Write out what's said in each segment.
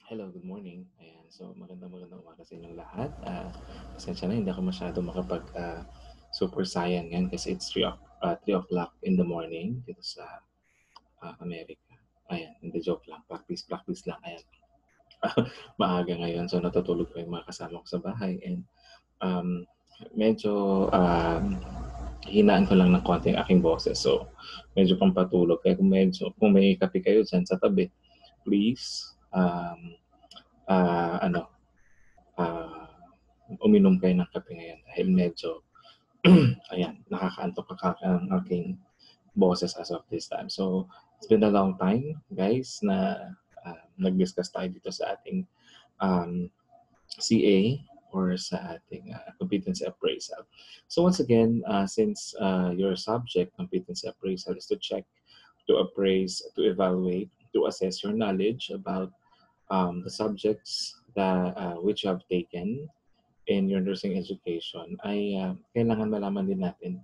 Hello, good morning. Ayan, so magandang umaga sa inyong lahat. Pasensya na, hindi ako masyado makapag super saiyan ngayon kasi it's 3 o'clock in the morning dito sa Amerika. Ayan, hindi joke lang. Practice lang. Ayan. Maaga ngayon, so natutulog ko yung mga kasama ko sa bahay. And um, medyo hinaan ko lang ng konti ang aking boses. So, medyo pampatulog. Kaya kung may kape kayo dyan sa tabi, please, ano, ah, uminom kayo ng kape ngayon dahil medyo, ayan, nakakaantok ang aking boses as of this time. So, it's been a long time, guys, na nag-discuss tayo dito sa ating um, CA or sa ating competency appraisal. So once again, since your subject, competency appraisal, is to check, to appraise, to evaluate, to assess your knowledge about the subjects that which you have taken in your nursing education, ay kailangan malaman din natin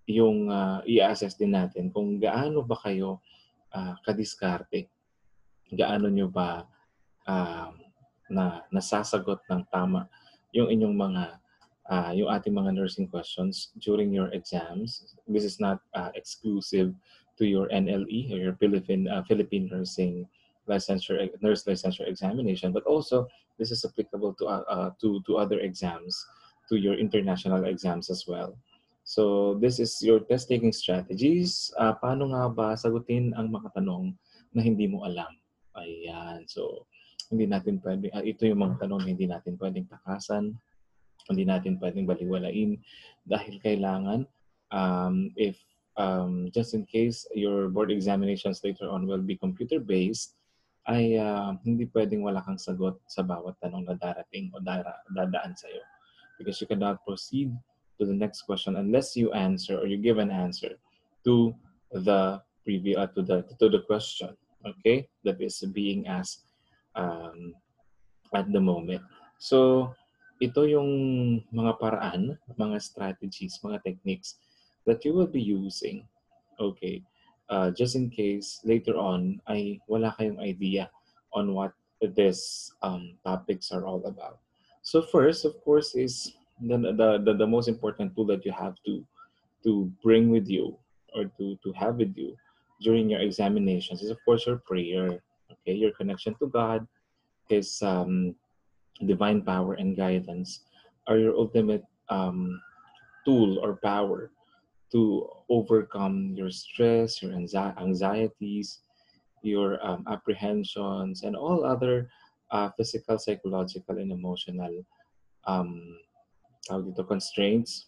yung i-assess din natin kung gaano ba kayo kadiskarte, gaano nyo ba um, nasasagot ng tama yung inyong mga yung ating mga nursing questions during your exams. This is not exclusive to your NLE or your Philippine nursing nurse licensure examination, but also this is applicable to other exams, to your international exams as well. So this is your test taking strategies. Paano nga ba sagutin ang mga tanong na hindi mo alam? Ayan. So hindi natin pwede, ito yung mga tanong na hindi natin pwedeng takasan, hindi natin pwedeng baliwalain dahil kailangan if just in case your board examinations later on will be computer-based, ay hindi pwedeng wala kang sagot sa bawat tanong na darating o dadaan sa'yo. Because you cannot proceed to the next question unless you answer or you give an answer to the to the question, okay, that is being asked um, at the moment. So, ito yung mga paraan, mga strategies, mga techniques that you will be using. Okay. Just in case later on ay wala kayong idea on what these topics are all about. So first, of course, is the most important tool that you have to bring with you or to have with you during your examinations is of course your prayer. Okay, your connection to God, His divine power and guidance are your ultimate tool or power to overcome your stress, your anxieties, your apprehensions, and all other physical, psychological, and emotional um, constraints,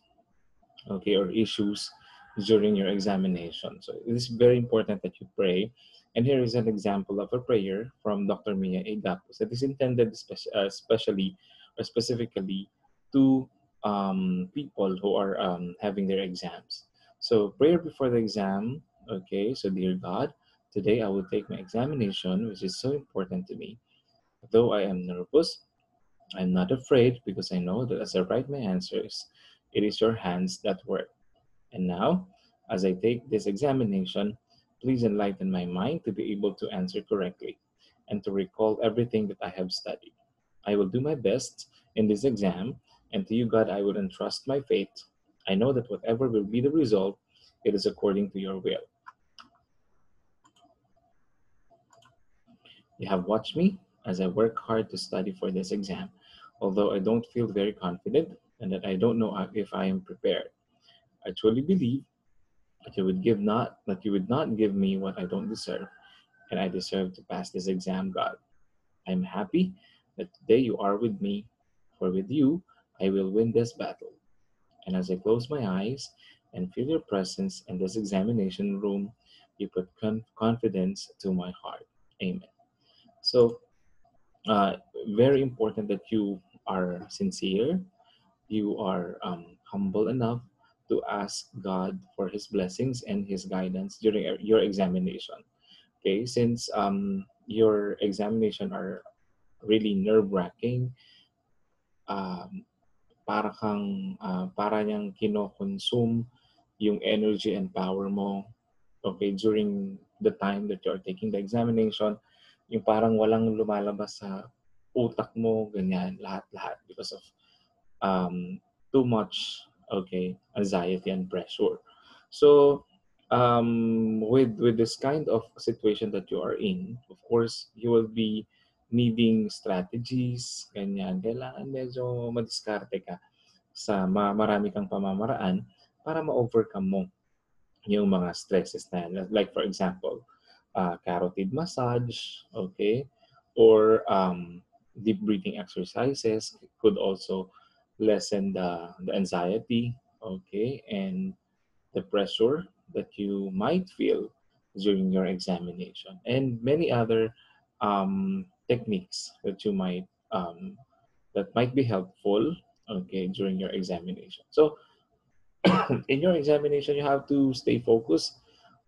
okay, or issues during your examination. So it is very important that you pray. And here is an example of a prayer from Dr. Mia Agapos that is intended especially or specifically to people who are having their exams. So prayer before the exam, okay, so dear God, today I will take my examination, which is so important to me. Though I am nervous, I'm not afraid because I know that as I write my answers, it is your hands that work. And now, as I take this examination, please enlighten my mind to be able to answer correctly and to recall everything that I have studied. I will do my best in this exam, and to you, God, I will entrust my fate. I know that whatever will be the result, it is according to your will. You have watched me as I work hard to study for this exam, although I don't feel very confident and that I don't know if I am prepared. I truly believe that you would not give me what I don't deserve, and I deserve to pass this exam, God. I am happy that today you are with me, for with you I will win this battle. And as I close my eyes and feel your presence in this examination room, you put confidence to my heart. Amen. So, uh, very important that you are sincere, you are humble enough to ask God for His blessings and His guidance during your examination. Okay, since your examination are really nerve-wracking, um, para niyang kino-consume yung energy and power mo, okay, during the time that you are taking the examination. yung parang walang lumalabas sa utak mo, ganyan, lahat-lahat because of too much, okay, anxiety and pressure. So, with this kind of situation that you are in, of course, you will be needing strategies, ganyan. Kailangan medyo madiskarte ka sa marami kang pamamaraan para ma-overcome mo yung mga stresses na yan. Like for example, carotid massage, okay? Or deep breathing exercises could also lessen the anxiety, okay? And the pressure that you might feel during your examination. And many other techniques that might be helpful, okay, during your examination. So in your examination, you have to stay focused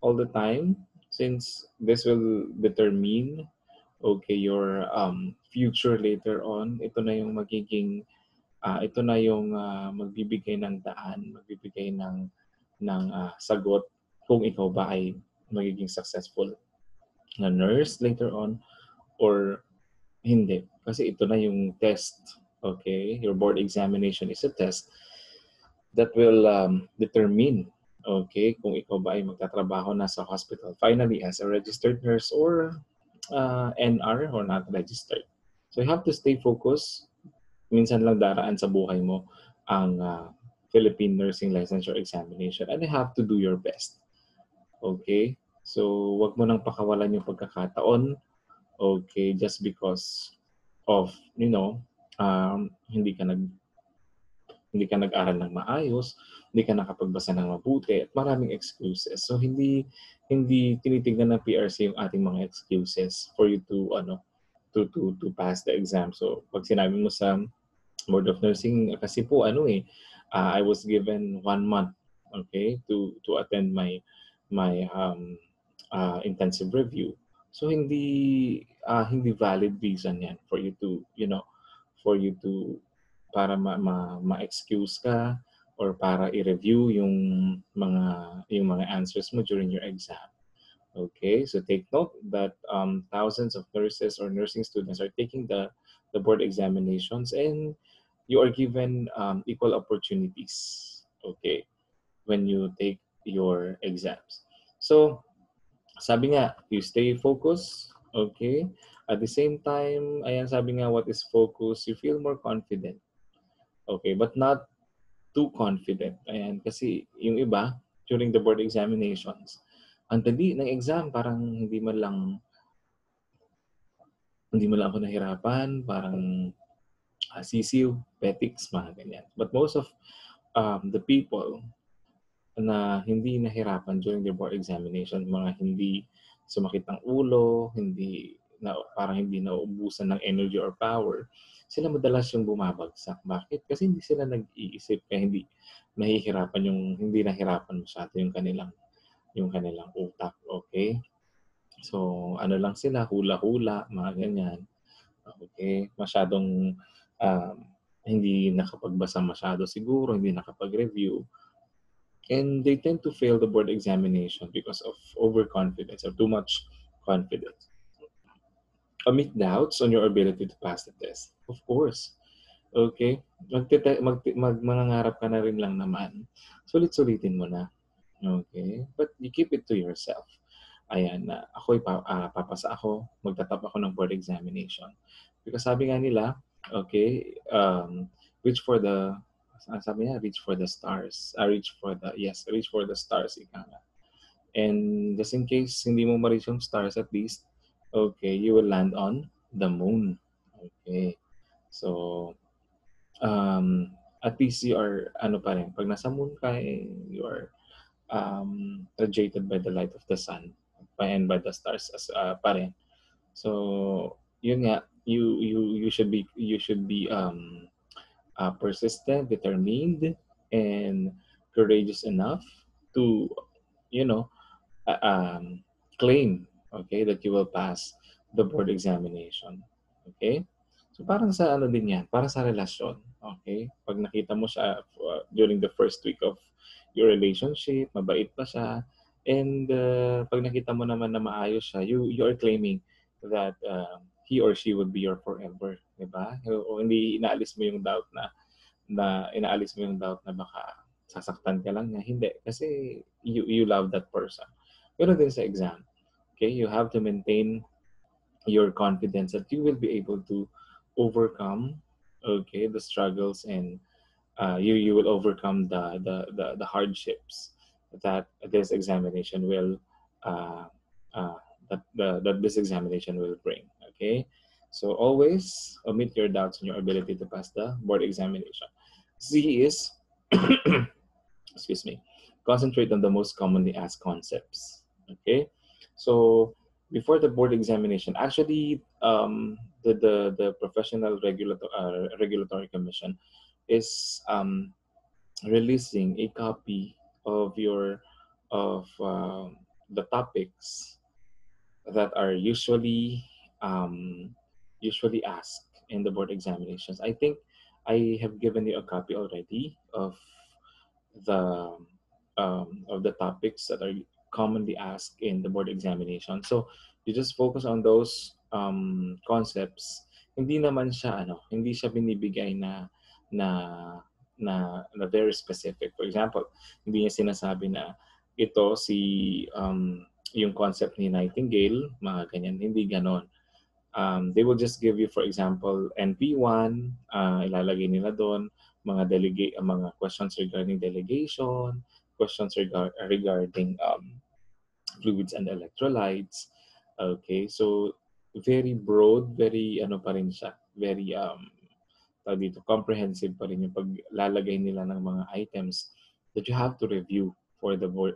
all the time since this will determine, okay, your future later on. Ito na yung magbibigay ng daan, magbibigay ng sagot kung ikaw ba ay magiging successful na nurse later on or hindi. Kasi ito na yung test. Okay? Your board examination is a test that will determine, okay, kung ikaw ba ay magtatrabaho na sa hospital finally as a registered nurse or NR or not registered. So you have to stay focused. Minsan lang daraan sa buhay mo ang Philippine Nursing Licensure Examination and you have to do your best. Okay? So wag mo nang pakawalan yung pagkakataon, okay, just because of, hindi ka nag-aral ng maayos, hindi ka nakapagbasa ng mabuti, at maraming excuses. So hindi tinitignan ng PRC yung ating mga excuses for you to to pass the exam. So pag sinabi mo sa Board of Nursing, kasi po I was given 1 month, okay, to attend my intensive review. So hindi valid reason yan for you to, for you to para ma-excuse ka or para i-review yung mga answers mo during your exam. Okay, so take note that thousands of nurses or nursing students are taking the board examinations, and you are given equal opportunities, okay, when you take your exams. So sabi nga, you stay focused, okay? At the same time, ayan, sabi nga, what is focus? You feel more confident. Okay, but not too confident. Ayan, kasi yung iba, during the board examinations, ang dali ng exam, parang hindi mo lang ako nahirapan, parang sisiw, petics, mga ganyan. But most of the people na hindi nahirapan during their board examination, mga hindi sumakit ng ulo, parang hindi nauubusan ng energy or power, sila madalas yung bumabagsak. Bakit? Kasi hindi sila nag-iisip, kaya hindi nahirapan masyado yung kanilang utak, okay? So, ano lang sila, hula-hula, mga ganyan. Okay? Masyadong hindi nakapagbasa masyado siguro, hindi nakapag-review. And they tend to fail the board examination because of overconfidence or too much confidence. Omit doubts on your ability to pass the test. Of course. Okay? Mangangarap ka na rin lang naman. Sulit-sulitin mo na. Okay? But you keep it to yourself. Ayan, na ako'y papasa ako, magtatap ako ng board examination. Because sabi nga nila, okay, reach for the stars. Reach for the stars, ika nga. And just in case hindi mo ma-reach yung stars, at least, okay, you will land on the moon. Okay. So, at least you are, pa rin, pag nasa moon ka, you are radiated by the light of the sun and by the stars as pa rin. So, yun nga, you should be persistent, determined, and courageous enough to, you know, claim, okay, that you will pass the board examination. Okay? So parang sa din yan, para sa relasyon. Okay? Pag nakita mo siya during the first week of your relationship, mabait pa siya, and pag nakita mo naman na maayos siya, you are claiming that he or she would be your forever, di ba? O hindi inaalis mo yung doubt na baka sasaktan ka lang niya. Hindi, kasi you love that person. Pero din sa exam, okay, you have to maintain your confidence that you will be able to overcome, okay, the struggles, and you will overcome the hardships that this examination will uh, uh, that this examination will bring. Okay, so always omit your doubts on your ability to pass the board examination. Z is excuse me, concentrate on the most commonly asked concepts. Okay, so before the board examination, actually, the professional regulatory commission is releasing a copy of your of the topics that are usually asked in the board examinations. I think I have given you a copy already the of the topics that are commonly asked in the board examination. So you just focus on those concepts. Hindi siya binibigay na na very specific. For example, hindi niya sinasabi na ito yung concept ni Nightingale, mga ganyan. Hindi ganon. They will just give you, for example, NP1, ilalagay nila doon, mga questions regarding delegation, questions regarding fluids and electrolytes. Okay, so very broad, very ano pa rin siya, very dito, comprehensive pa rin yung paglalagay nila ng mga items that you have to review for the board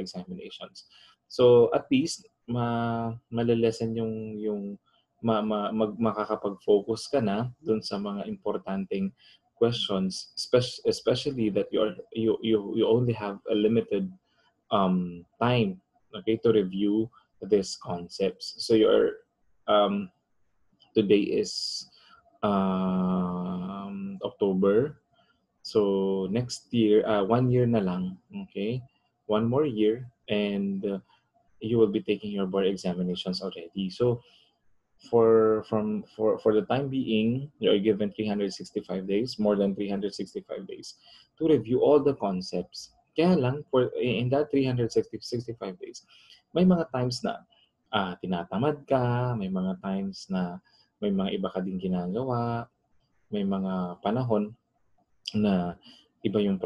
examinations. So at least malilesen yung makakapag-focus ka na dun sa mga importanteng questions, especially that you only have a limited time, okay, to review these concepts. So today is October. So next year, 1 year na lang, okay? 1 more year, and you will be taking your board examinations already. So for the time being, you're given 365 days, more than 365 days, to review all the concepts. Kaya lang, in that 365 days, may mga times na tinatamad ka, may mga times na may mga iba ka din ginagawa, may mga panahon na iba yung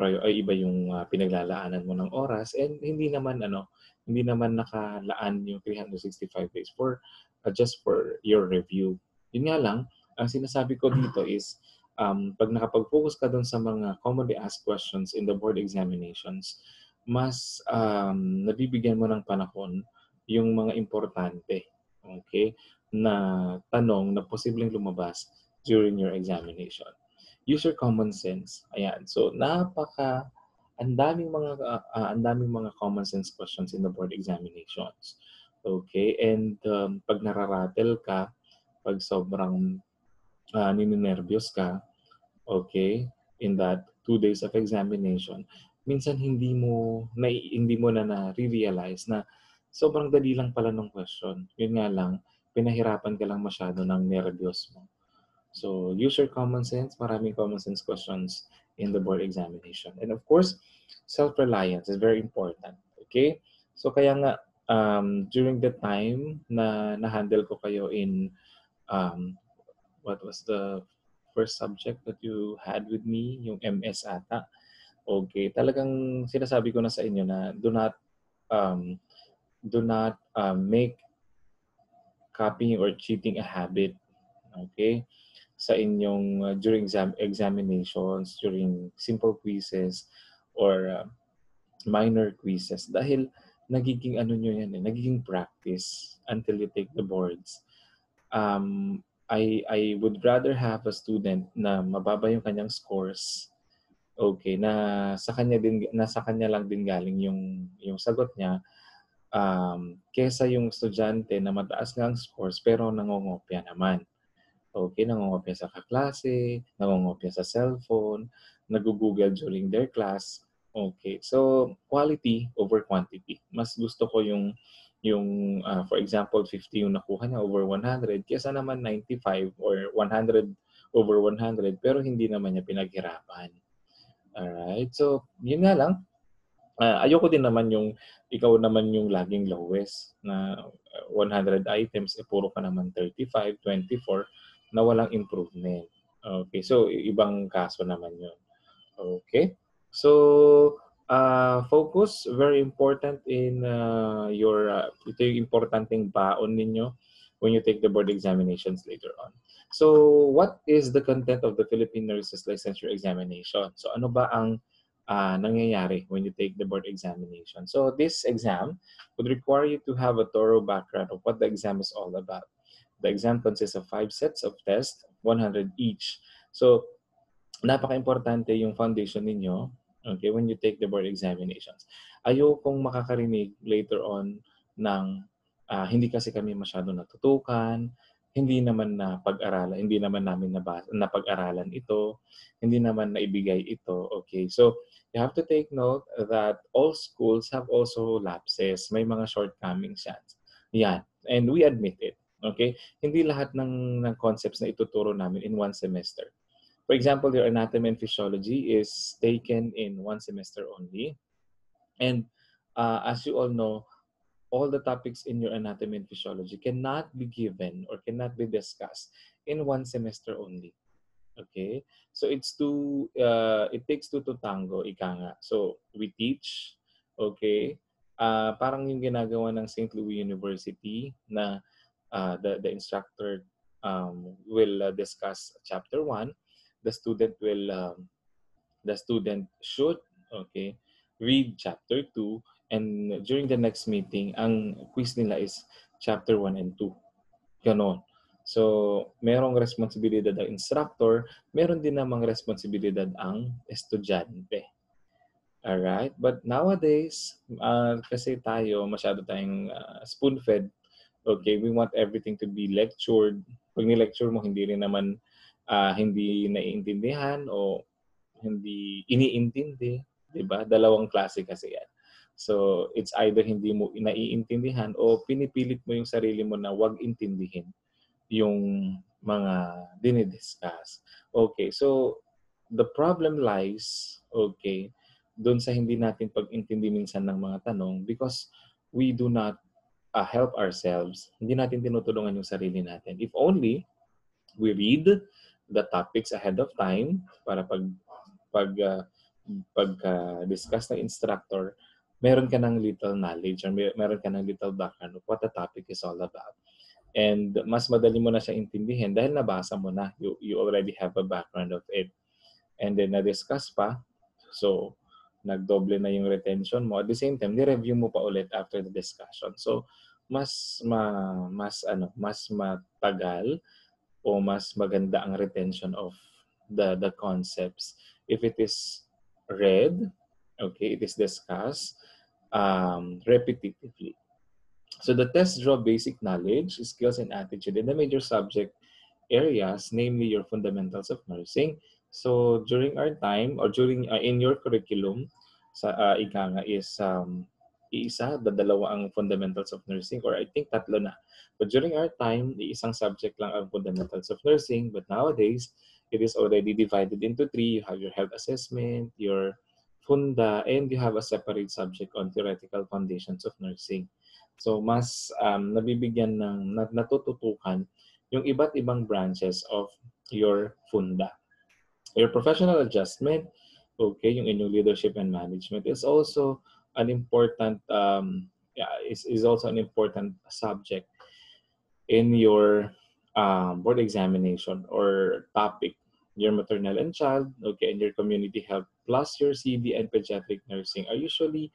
pinaglalaanan mo ng oras, and hindi naman nakalaan yung 365 days for just for your review. Yun nga lang, ang sinasabi ko dito is pag nakapag-focus ka dun sa mga commonly asked questions in the board examinations, mas nabibigyan mo ng panahon yung mga importante, okay, na tanong na posibleng lumabas during your examination. Use your common sense. Ayan. So ang daming mga common sense questions in the board examinations. Okay? And pag nararatel ka, pag sobrang nininervyos ka, okay, in that 2 days of examination, minsan hindi mo na na-realize na sobrang dali lang pala ng question. Yun nga lang, pinahirapan ka lang masyado ng nervyos mo. So use your common sense. Maraming common sense questions in the board examination. And of course, self-reliance is very important. Okay? So kaya nga, during the time na na-handle ko kayo in, what was the first subject that you had with me? Yung MS ata. Okay. Talagang sinasabi ko na sa inyo na do not make copying or cheating a habit. Okay? Sa inyong during examinations, during simple quizzes, or minor quizzes. Dahil nagiging nagiging practice until you take the boards. I would rather have a student na mababa yung kanyang scores, okay, na sa kanya lang din galing yung sagot niya, kesa yung estudyante na mataas nga ang scores pero nangongopya naman. Okay, nangongopya sa kaklase, nangongopya sa cellphone, nag-google during their class. Okay, so quality over quantity. Mas gusto ko yung For example, 50 yung nakuha niya over 100, kaysa naman 95 or 100 over 100, pero hindi naman niya pinaghirapan. Alright, so yun nga lang, ayoko din naman yung ikaw naman yung laging lowest na 100 items, puro ka naman 35, 24 na walang improvement. Okay, so ibang kaso naman yun. Okay, so focus, very important in ito yung importanteng baon ninyo when you take the board examinations later on. So what is the content of the Philippine Nurses Licensure Examination? So ano ba ang nangyayari when you take the board examination? So this exam would require you to have a thorough background of what the exam is all about. The exam consists of 5 sets of tests, 100 each. So napaka-importante yung foundation ninyo, okay, when you take the board examinations. Ayokong makakarinig later on ng hindi kasi kami masyado natutukan, hindi naman na pag-aralan, hindi naman namin napag-aralan ito, hindi naman naibigay ito. Okay, so you have to take note that all schools have also lapses. May mga shortcomings yan. Yan. And we admit it. Okay? Hindi lahat ng concepts na ituturo namin in one semester. For example, your anatomy and physiology is taken in one semester only. And as you all know, all the topics in your anatomy and physiology cannot be given or cannot be discussed in one semester only. Okay? So it takes two to tango, ika nga. So we teach, okay? Parang yung ginagawa ng St. Louis University na the instructor will discuss chapter 1. The student should, okay, read chapter 2, and during the next meeting ang quiz nila is chapter 1 and 2. Ganon. So merong responsibilidad ang instructor, meron din namang responsibilidad ang estudyante. Alright, but nowadays kasi masyado tayong spoon-fed. Okay, we want everything to be lectured. Pag ni-lecture mo, hindi rin naman hindi naiintindihan o hindi iniintindi, 'di ba? Dalawang klase kasi 'yan. So, it's either hindi mo naiintindihan o pinipilit mo yung sarili mo na 'wag intindihin yung mga dinidiscuss. Okay, so the problem lies, okay, doon sa hindi natin pag-intindi minsan ng mga tanong because we do not help ourselves. Hindi natin tinutulungan yung sarili natin. If only we read the topics ahead of time para pagka-discuss ng instructor, meron ka ng little knowledge or meron ka ng little background of what the topic is all about. And mas madali mo na siya intindihin dahil nabasa mo na. You already have a background of it. And then na-discuss pa. So, nagdoble na yung retention mo. At the same time, ni-review mo pa ulit after the discussion. So, mas matagal o mas maganda ang retention of the concepts if it is read, okay, it is discussed repetitively. So the tests draw basic knowledge, skills, and attitude in the major subject areas, namely your fundamentals of nursing. So during our time or during in your curriculum, sa ika nga is dalawa ang fundamentals of nursing, or I think tatlo na. But during our time, isang subject lang ang fundamentals of nursing. But nowadays, it is already divided into 3. You have your health assessment, your funda, and you have a separate subject on theoretical foundations of nursing. So mas nabibigyan ng natututukan yung iba't ibang branches of your funda. Your professional adjustment, okay, yung inyong leadership and management is also an important is also an important subject in your board examination or topic. Your maternal and child, okay, and your community health plus your CD and pediatric nursing are usually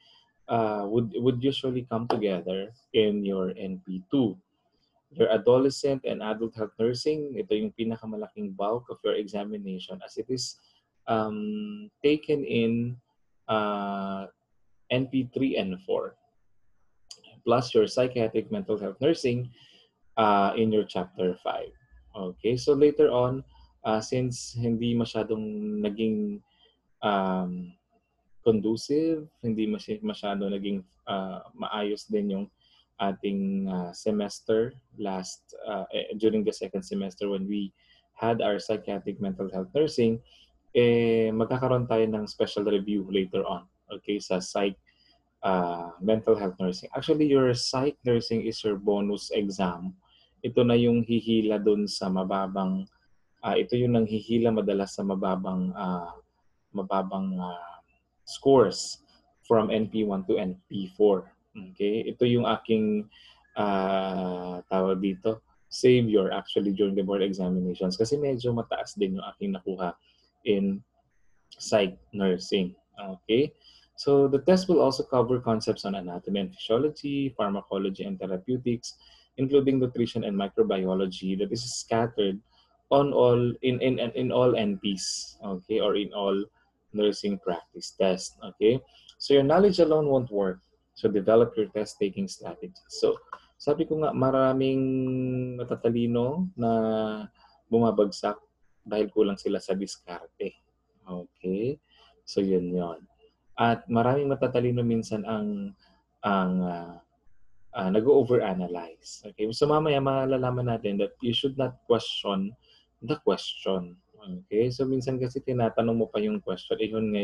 would usually come together in your NP2. Your adolescent and adult health nursing, ito yung pinakamalaking bulk of your examination as it is taken in NP3 and 4. Plus your psychiatric mental health nursing in your chapter 5. Okay, so later on, since hindi masyadong naging conducive, hindi masyado naging maayos din yung ating semester during the second semester when we had our psychiatric mental health nursing, magkakaroon tayo ng special review later on, okay, sa psych mental health nursing. Actually, your psych nursing is your bonus exam. Ito na yung hihila dun sa mababang, ito yung nanghihila madalas sa mababang scores from NP1 to NP4. Okay? Ito yung aking tawag dito, savior actually during the board examinations kasi medyo mataas din yung aking nakuha in psych nursing. Okay? So the test will also cover concepts on anatomy and physiology, pharmacology and therapeutics, including nutrition and microbiology that is scattered on all in all NPs, okay, or in all nursing practice tests, okay? So your knowledge alone won't work. So develop your test taking strategies. So sabi ko nga maraming matatalino na bumabagsak dahil kulang sila sa diskarte. Okay? So yun yon. At maraming matatalino minsan ang nag-overanalyze. Okay? So mamaya malalaman natin that you should not question the question. Okay? So minsan kasi tinatanong mo pa yung question, yun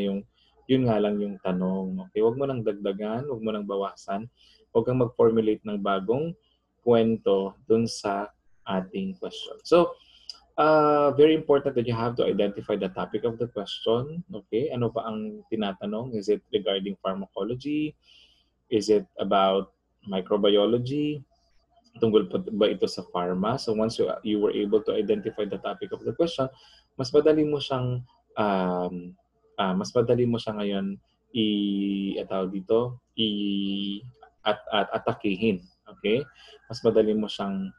nga lang yung tanong. Okay? Huwag mo nang dagdagan, huwag mo nang bawasan. Huwag kang mag-formulate ng bagong kwento dun sa ating question. So, very important that you have to identify the topic of the question. Okay? Ano ba ang tinatanong? Is it regarding pharmacology? Is it about microbiology? Tungkol ba ito sa pharma? So once you were able to identify the topic of the question, mas madali mo siyang ngayon atakihin. Okay? Mas madali mo siyang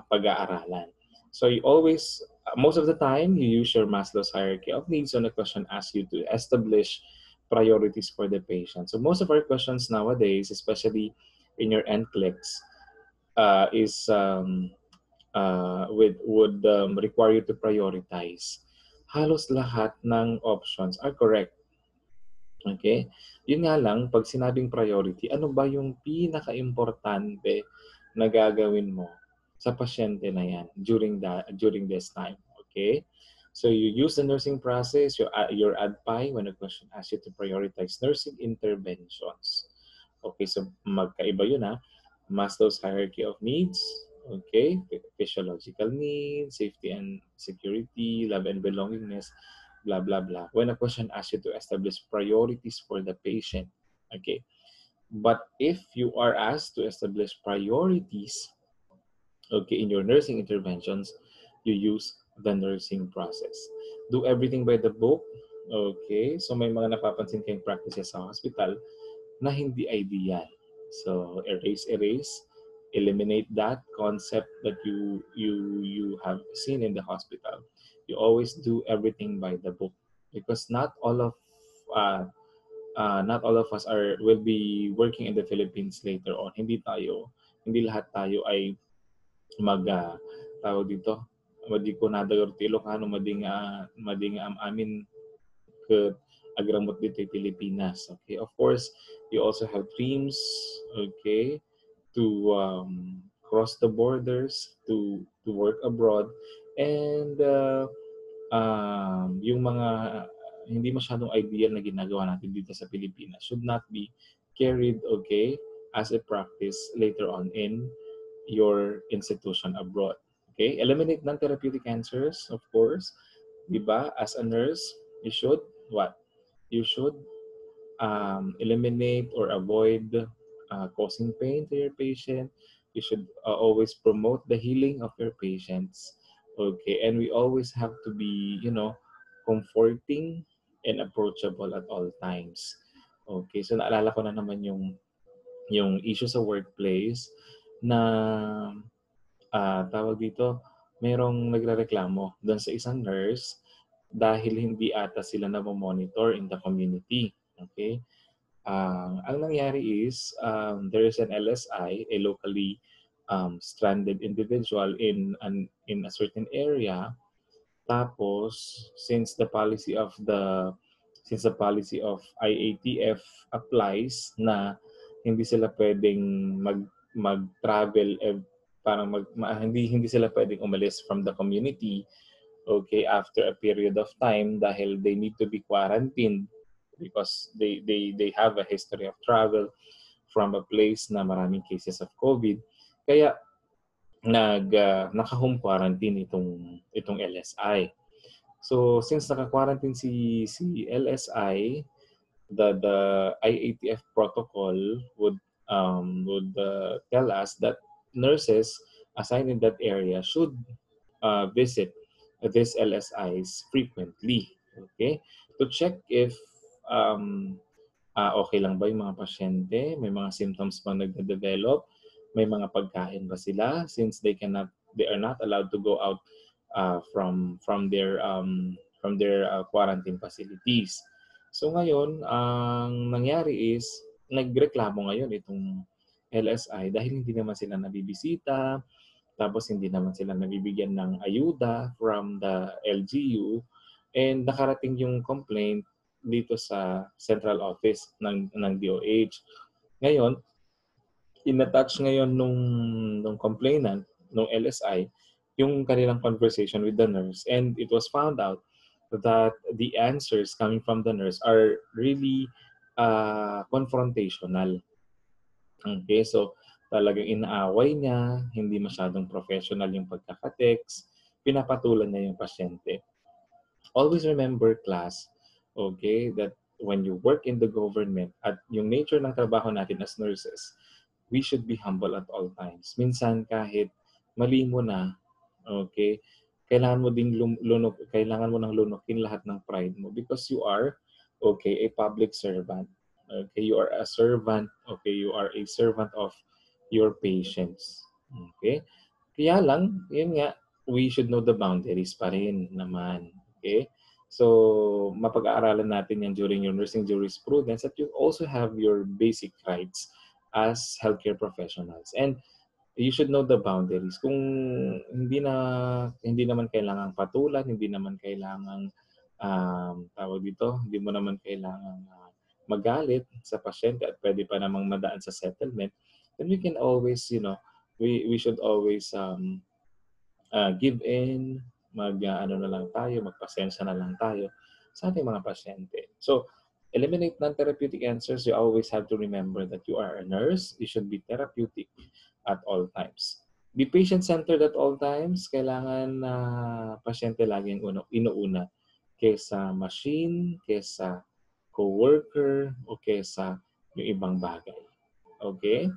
pag-aaralan. So you always, most of the time, you use your Maslow's hierarchy of needs when a question asks you to establish priorities for the patient. So most of our questions nowadays, especially in your NCLEX, would require you to prioritize. Halos lahat ng options are correct. Okay? Yun nga lang, pag sinabing priority, ano ba yung pinaka-importante na gagawin mo sa pasyente na yan during this time? Okay? So you use the nursing process, your ADPI, when a question asks you to prioritize nursing interventions. Okay, so magkaiba yun ha. Maslow's hierarchy of needs, okay, physiological needs, safety and security, love and belongingness, blah, blah, blah. When a question asks you to establish priorities for the patient, okay. But if you are asked to establish priorities, okay, in your nursing interventions, you use the nursing process. Do everything by the book, okay. So may mga napapansin kayong practices sa hospital na hindi ideal. So erase, eliminate that concept that you have seen in the hospital. You always do everything by the book because not all of us will be working in the Philippines later on. Hindi lahat tayo ay tawag dito, madi ko nadayor ti Ilocano, mading amin ke agramot dito Pilipinas. Okay, of course, you also have dreams, okay, to cross the borders, to work abroad, and yung mga hindi masyadong ideal na ginagawa natin dito sa Pilipinas should not be carried, okay, as a practice later on in your institution abroad. Okay? Eliminate non-therapeutic answers, of course. Diba? As a nurse, you should what? You should eliminate or avoid causing pain to your patient. You should always promote the healing of your patients. Okay, and we always have to be, comforting and approachable at all times. Okay, so naalala ko na naman yung issue sa workplace na tawag dito, merong nagrereklamo doon sa isang nurse dahil hindi ata sila na-monitor in the community. Okay? Ang nangyari is, there is an LSI, a locally stranded individual in a certain area. Tapos, since the policy of IATF applies na hindi sila pwedeng mag-travel, parang hindi sila pwedeng umalis from the community, okay, after a period of time dahil they need to be quarantined because they have a history of travel from a place na maraming cases of COVID. Kaya naka-home quarantine itong LSI. So since naka-quarantine si LSI, the IATF protocol would tell us that nurses assigned in that area should visit these LSIs frequently, okay, to check if um, okay lang ba yung mga pasyente, may mga symptoms bang nagde-develop, may mga pagkain ba sila since they are not allowed to go out from their quarantine facilities. So ngayon, ang nangyari is nagreklamo ngayon itong LSI dahil hindi naman sila nabibisita, tapos hindi naman sila nabibigyan ng ayuda from the LGU, and nakarating yung complaint dito sa central office ng DOH. Ngayon, in-attach ngayon nung complainant, nung LSI, yung kanilang conversation with the nurse, and it was found out that the answers coming from the nurse are really confrontational. Okay, so talagang inaaway niya, hindi masyadong professional yung pagkaka-text, pinapatulan niya yung pasyente. Always remember, class, okay, that when you work in the government at yung nature ng trabaho natin as nurses, we should be humble at all times. Minsan kahit mali mo na, okay, kailangan mo ding kailangan mo nang lunukin lahat ng pride mo because you are, okay, a public servant. Okay, you are a servant. Okay, you are a servant of your patients. Okay? Kaya lang, yun nga, we should know the boundaries pa rin naman. Okay? So, mapag-aaralan natin yan during your nursing jurisprudence that you also have your basic rights as healthcare professionals. And you should know the boundaries. Kung hindi naman kailangang patulan, hindi naman kailangang tawag dito, hindi mo naman kailangang magalit sa pasyente at pwede pa namang madaan sa settlement, then we can always, we should always give in, ano na lang tayo, magpasensya na lang tayo sa ating mga pasyente. So, eliminate non-therapeutic answers. You always have to remember that you are a nurse. You should be therapeutic at all times. Be patient-centered at all times. Kailangan na pasyente laging inuuna kesa machine, kesa co-worker, o kesa yung ibang bagay. Okay?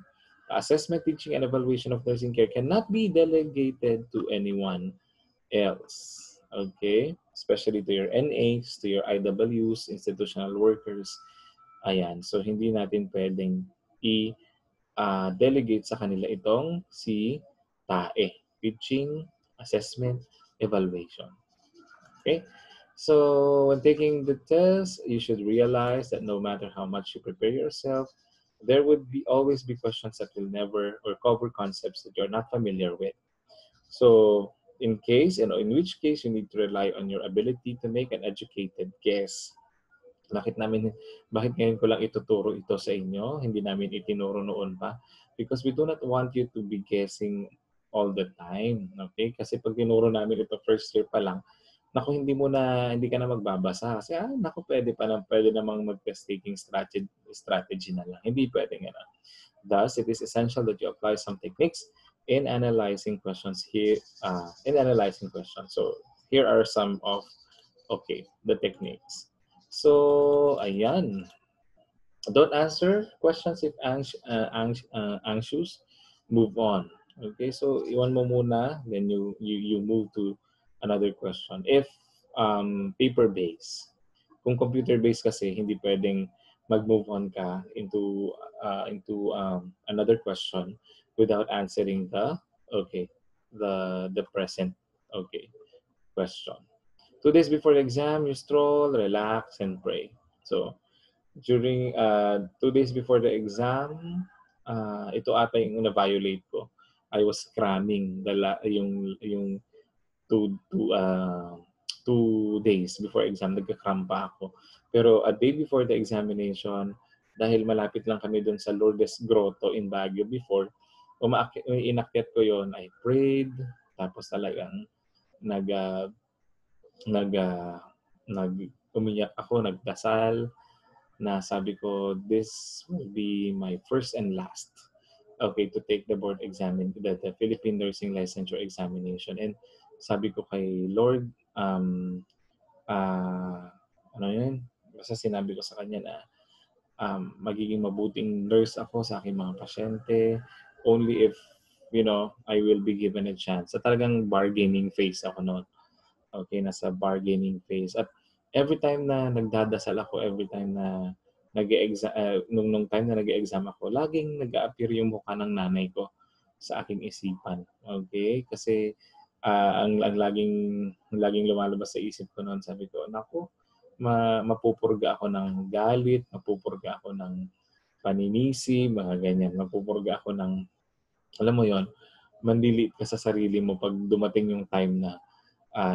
Assessment, teaching, and evaluation of nursing care cannot be delegated to anyone else. Okay? Especially to your NAs, to your IWs, institutional workers. Ayan. So, hindi natin pwedeng i-delegate sa kanila itong si TAE. Teaching, assessment, evaluation. Okay? So when taking the test, you should realize that no matter how much you prepare yourself, there would always be questions that will never or cover concepts that you're not familiar with. So in which case you need to rely on your ability to make an educated guess. Bakit ngayon ko lang ituturo ito sa inyo? Hindi namin itinuro noon pa. Because we do not want you to be guessing all the time. Okay? Kasi pag tinuro namin ito first year pa lang, naku, hindi ka na magbabasa. Kasi, pwede namang mag-test taking strategy na lang. Hindi pwede nga na. Thus, it is essential that you apply some techniques in analyzing questions here. So, here are some of, the techniques. So, ayan. Don't answer questions if anxious. Move on. Okay, so iwan mo muna, then you move to another question. If paper-based, kung computer-based kasi, hindi pwedeng mag-move on ka into another question without answering the present question. 2 days before the exam, you stroll, relax, and pray. So, during 2 days before the exam, ito ata yung na-violate ko. I was cramming yung 2 days before exam, nagka-cram pa ako. Pero a day before the examination, dahil malapit lang kami doon sa Lourdes Grotto in Baguio before, inakyat ko yon, I prayed, tapos talagang nag, uh, nag, uh, umiyak ako, nagdasal, na sabi ko, this will be my first and last, okay, to take the board the Philippine Nursing Licensure Examination. And sabi ko kay Lord, ano yun, basta sinabi ko sa kanya na magiging mabuting nurse ako sa aking mga pasyente only if, I will be given a chance. Sa talagang bargaining phase ako noon. Okay, nasa bargaining phase. At every time na nagdadasal ako, every time na nung time na nag-exam ako, laging nag-a-appear yung mukha ng nanay ko sa aking isipan. Okay? Kasi ang laging lumalabas sa isip ko noon, sabi ko, naku, mapupurga ako ng galit, mapupurga ako ng paninisi, mga ganyan. Mapupurga ako ng, alam mo yon, mandilit ka sa sarili mo pag dumating yung time na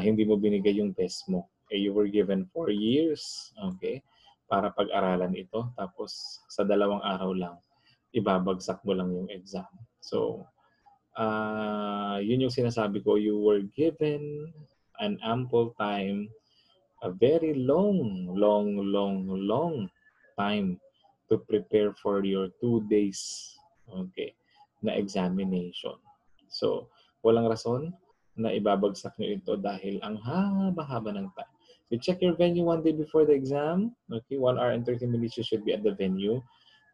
hindi mo binigay yung best mo. You were given 4 years, okay, para pag-aralan ito. Tapos sa 2 araw lang, ibabagsak mo lang yung exam. So, yun yung sinasabi ko, you were given an ample time, a very long time to prepare for your 2 days, okay, na examination. So, walang rason na ibabagsak nyo ito dahil ang haba-haba ng time. You check your venue 1 day before the exam. Okay, 1 hour and 30 minutes you should be at the venue.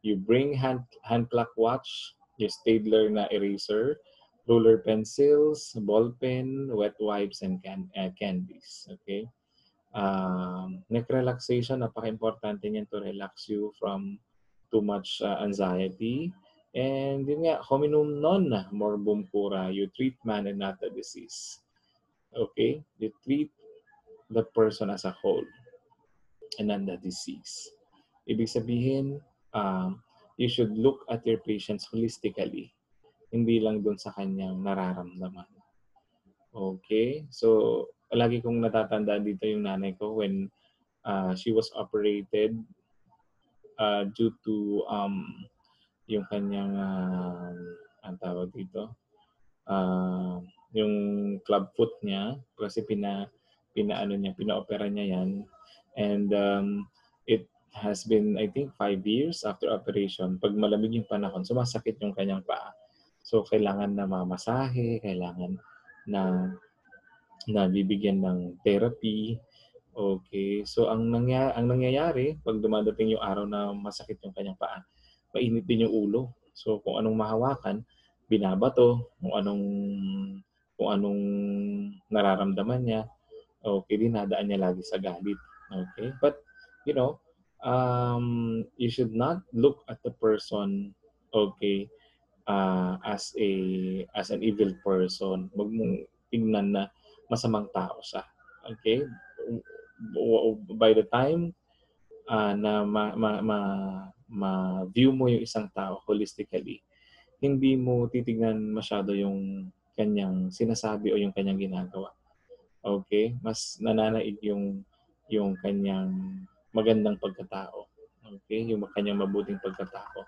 You bring hand clock watch, your Staedtler na eraser, ruler pencils, ball pen, wet wipes, and candies. Okay? Neck relaxation, napaka-importante niyan to relax you from too much anxiety. And yun nga, hominum non morbum cura, you treat man and not the disease. Okay? You treat the person as a whole and not the disease. Ibig sabihin, you should look at your patients holistically, hindi lang dun sa kanyang nararamdaman. Okay? So, lagi kong natatandaan dito yung nanay ko when she was operated due to yung kanyang ang tawag dito, yung club foot niya kasi pinaopera niya yan, and it has been, I think, 5 years after operation. Pag malamig yung panahon, sumasakit yung kanyang paa. So, kailangan na mamasahe, kailangan na bibigyan ng therapy. Okay. So, ang nangyayari, pag dumadating yung araw na masakit yung kanyang paa, mainit din yung ulo. So, kung anong mahawakan, binabato, kung anong nararamdaman niya, okay, dinadaan niya lagi sa galit. Okay? But, you should not look at the person, okay, as an evil person. Huwag mong tingnan na masamang tao siya. Okay? By the time na ma-view mo yung isang tao holistically, hindi mo titignan masyado yung kanyang sinasabi o yung kanyang ginagawa. Okay? Mas nananaig yung kanyang magandang pagkatao. Okay? Yung kanyang mabuting pagkatao.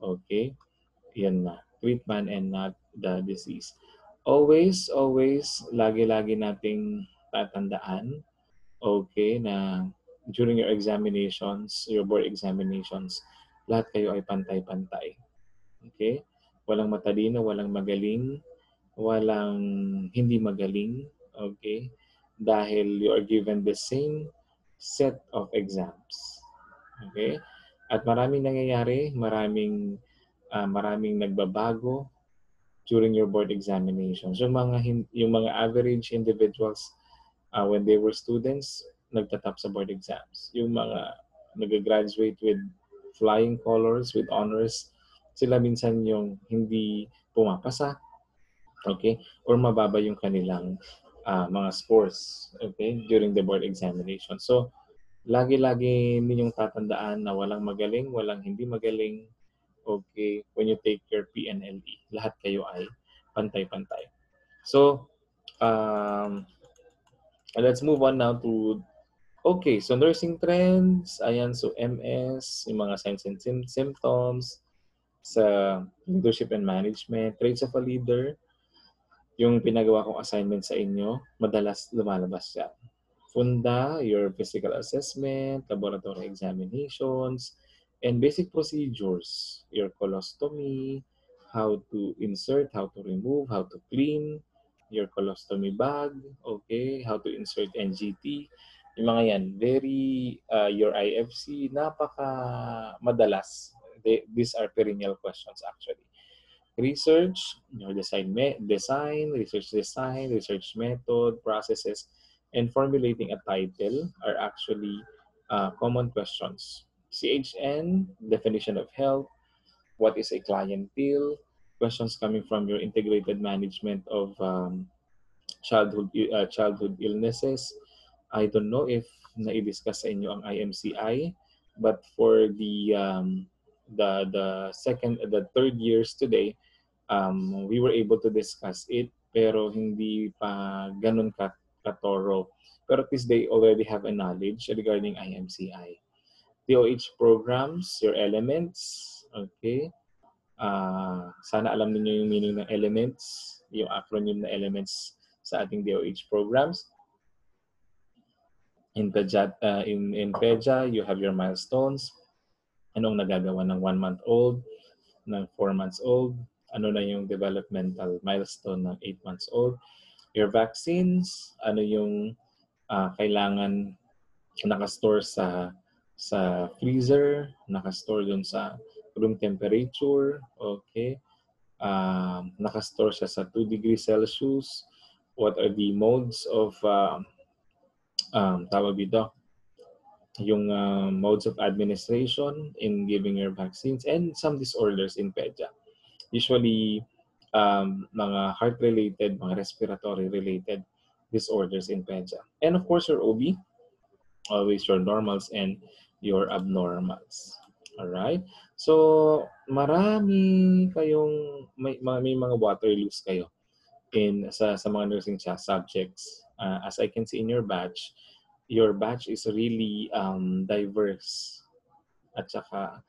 Okay? Yan na. Treatment and not the disease. Always, lagi-lagi nating tatandaan, okay, na during your examinations, your board examinations, lahat kayo ay pantay-pantay. Okay? Walang matalino, walang magaling, walang hindi magaling. Okay? Dahil you are given the same set of exams. Okay? At maraming nangyayari, maraming nagbabago during your board examinations. Yung mga average individuals when they were students, nagtatap sa board exams. Yung mga nag-graduate with flying colors, with honors, sila minsan yung hindi pumapasa, okay? Or mababa yung kanilang mga scores, okay, during the board examination. So, lagi-lagi ninyong tatandaan na walang magaling, walang hindi magaling, okay, when you take your PNLE. Lahat kayo ay pantay-pantay. So, let's move on now to, okay, so nursing trends, ayan, so MS, yung mga signs and symptoms, sa leadership and management, traits of a leader, yung pinagawa kong assignment sa inyo, madalas lumalabas siya. Funda, your physical assessment, laboratory examinations, and basic procedures, your colostomy, how to insert, how to remove, how to clean, your colostomy bag, okay, how to insert NGT, yung mga yan, your IFC, napaka madalas. These are perennial questions actually. Research, your research design, research method, processes, and formulating a title are actually common questions. CHN, definition of health, what is a clientele, questions coming from your integrated management of childhood illnesses. I don't know if na-discuss sa inyo ang IMCI, but for the third years today, we were able to discuss it, pero hindi pa ganun ka-thorough. Pero at least they already have a knowledge regarding IMCI. DOH programs, your elements, okay? Sana alam niyo yung meaning ng elements, yung acronym na elements sa ating DOH programs. In PEDJA, you have your milestones. Anong nagagawa ng 1-month-old, ng 4 months old, ano na yung developmental milestone ng 8 months old. Your vaccines, ano yung kailangan nakastore sa freezer, nakastore dun sa room temperature, okay. Nakastore siya sa 2 degrees Celsius. What are the modes of tawag dito, yung modes of administration in giving your vaccines, and some disorders in PEDJA. Usually, mga heart-related, mga respiratory-related disorders in PEDJA. And of course, your OB, always your normals and your abnormals. Alright? So, marami kayong, may mga Waterloos kayo sa mga nursing subjects. As I can see in your batch is really diverse. At saka,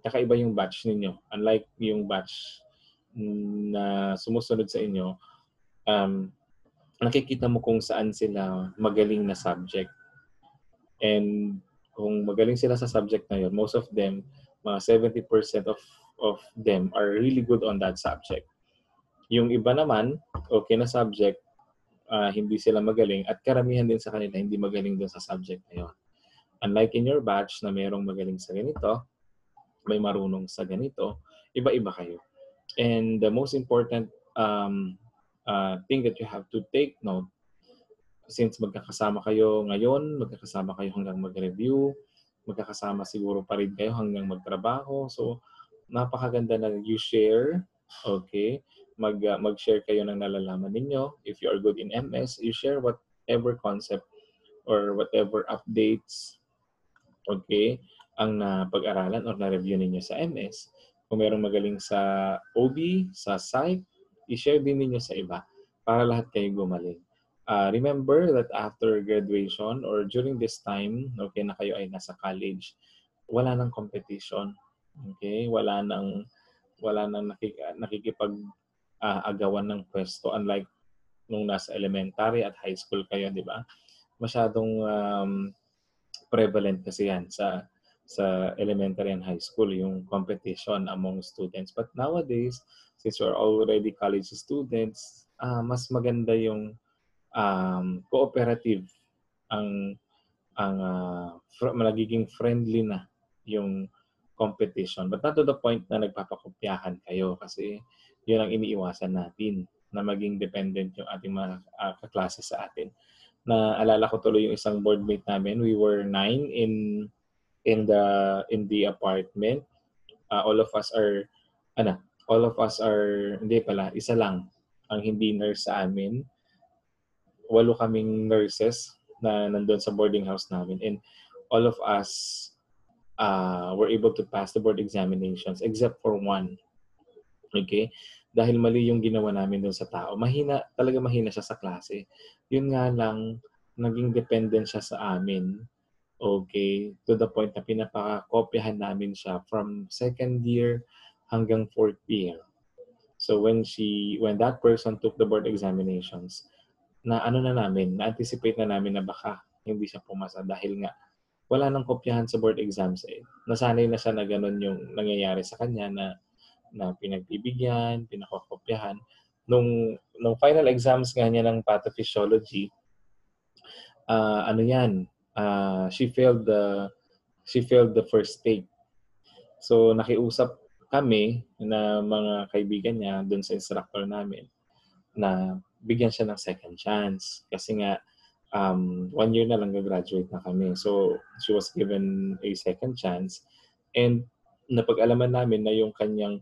kakaiba yung batch ninyo. Unlike yung batch na sumusunod sa inyo, nakikita mo kung saan sila magaling na subject. And kung magaling sila sa subject na yun, most of them, mga 70% of them are really good on that subject. Yung iba naman, okay na subject, hindi sila magaling, at karamihan din sa kanila hindi magaling doon sa subject na yun. Unlike in your batch na mayroong magaling sa ganito, may marunong sa ganito, iba-iba kayo. And the most important thing that you have to take note, since magkakasama kayo ngayon, magkakasama kayo hanggang mag-review, magkakasama siguro pa rin kayo hanggang magtrabaho. So, napakaganda na you share, okay? Mag-share kayo ng nalalaman ninyo. If you are good in MS, you share whatever concept or whatever updates, okay, ang napag-aralan or na-review ninyo sa MS. Kung mayroong magaling sa OB, sa Psych, i-share din ninyo sa iba para lahat kayo gumaling. Remember that after graduation or during this time, okay, na kayo ay nasa college, wala nang competition. Okay? Wala nang nakikipag-agawan ng pwesto, unlike nung nasa elementary at high school kayo, di ba? Masyadong prevalent kasi yan sa elementary and high school, yung competition among students. But nowadays, since you're already college students, mas maganda yung cooperative, ang magiging friendly na yung competition. But not to the point na nagpapakopyahan kayo, kasi yun ang iniiwasan natin, na maging dependent yung ating mga kaklase sa atin. Naalala ko tuloy yung isang boardmate namin. We were 9 in the apartment. All of us are hindi pala, isa lang ang hindi nurse sa amin. 8 kaming nurses na nandun sa boarding house namin, and all of us were able to pass the board examinations except for one. Okay? Dahil mali yung ginawa namin doon sa tao. Talaga mahina siya sa klase. Yun nga lang, naging dependent siya sa amin Okay, to the point na pinapakopyahan namin siya from second year hanggang fourth year. So when that person took the board examinations, na ano na namin, na-anticipate na namin na baka hindi siya pumasa dahil nga wala nang kopyahan sa board exams eh. Nasanay na siya na ganun yung nangyayari sa kanya na pinagbibigyan, pinakokopyahan. Nung final exams nga niya ng pathophysiology, ano yan, she failed the first take. So nakiusap kami na mga kaibigan niya doon sa instructor namin na bigyan siya ng second chance kasi nga 1 year na lang graduate na kami. So she was given a second chance and napag-alaman namin na yung kanyang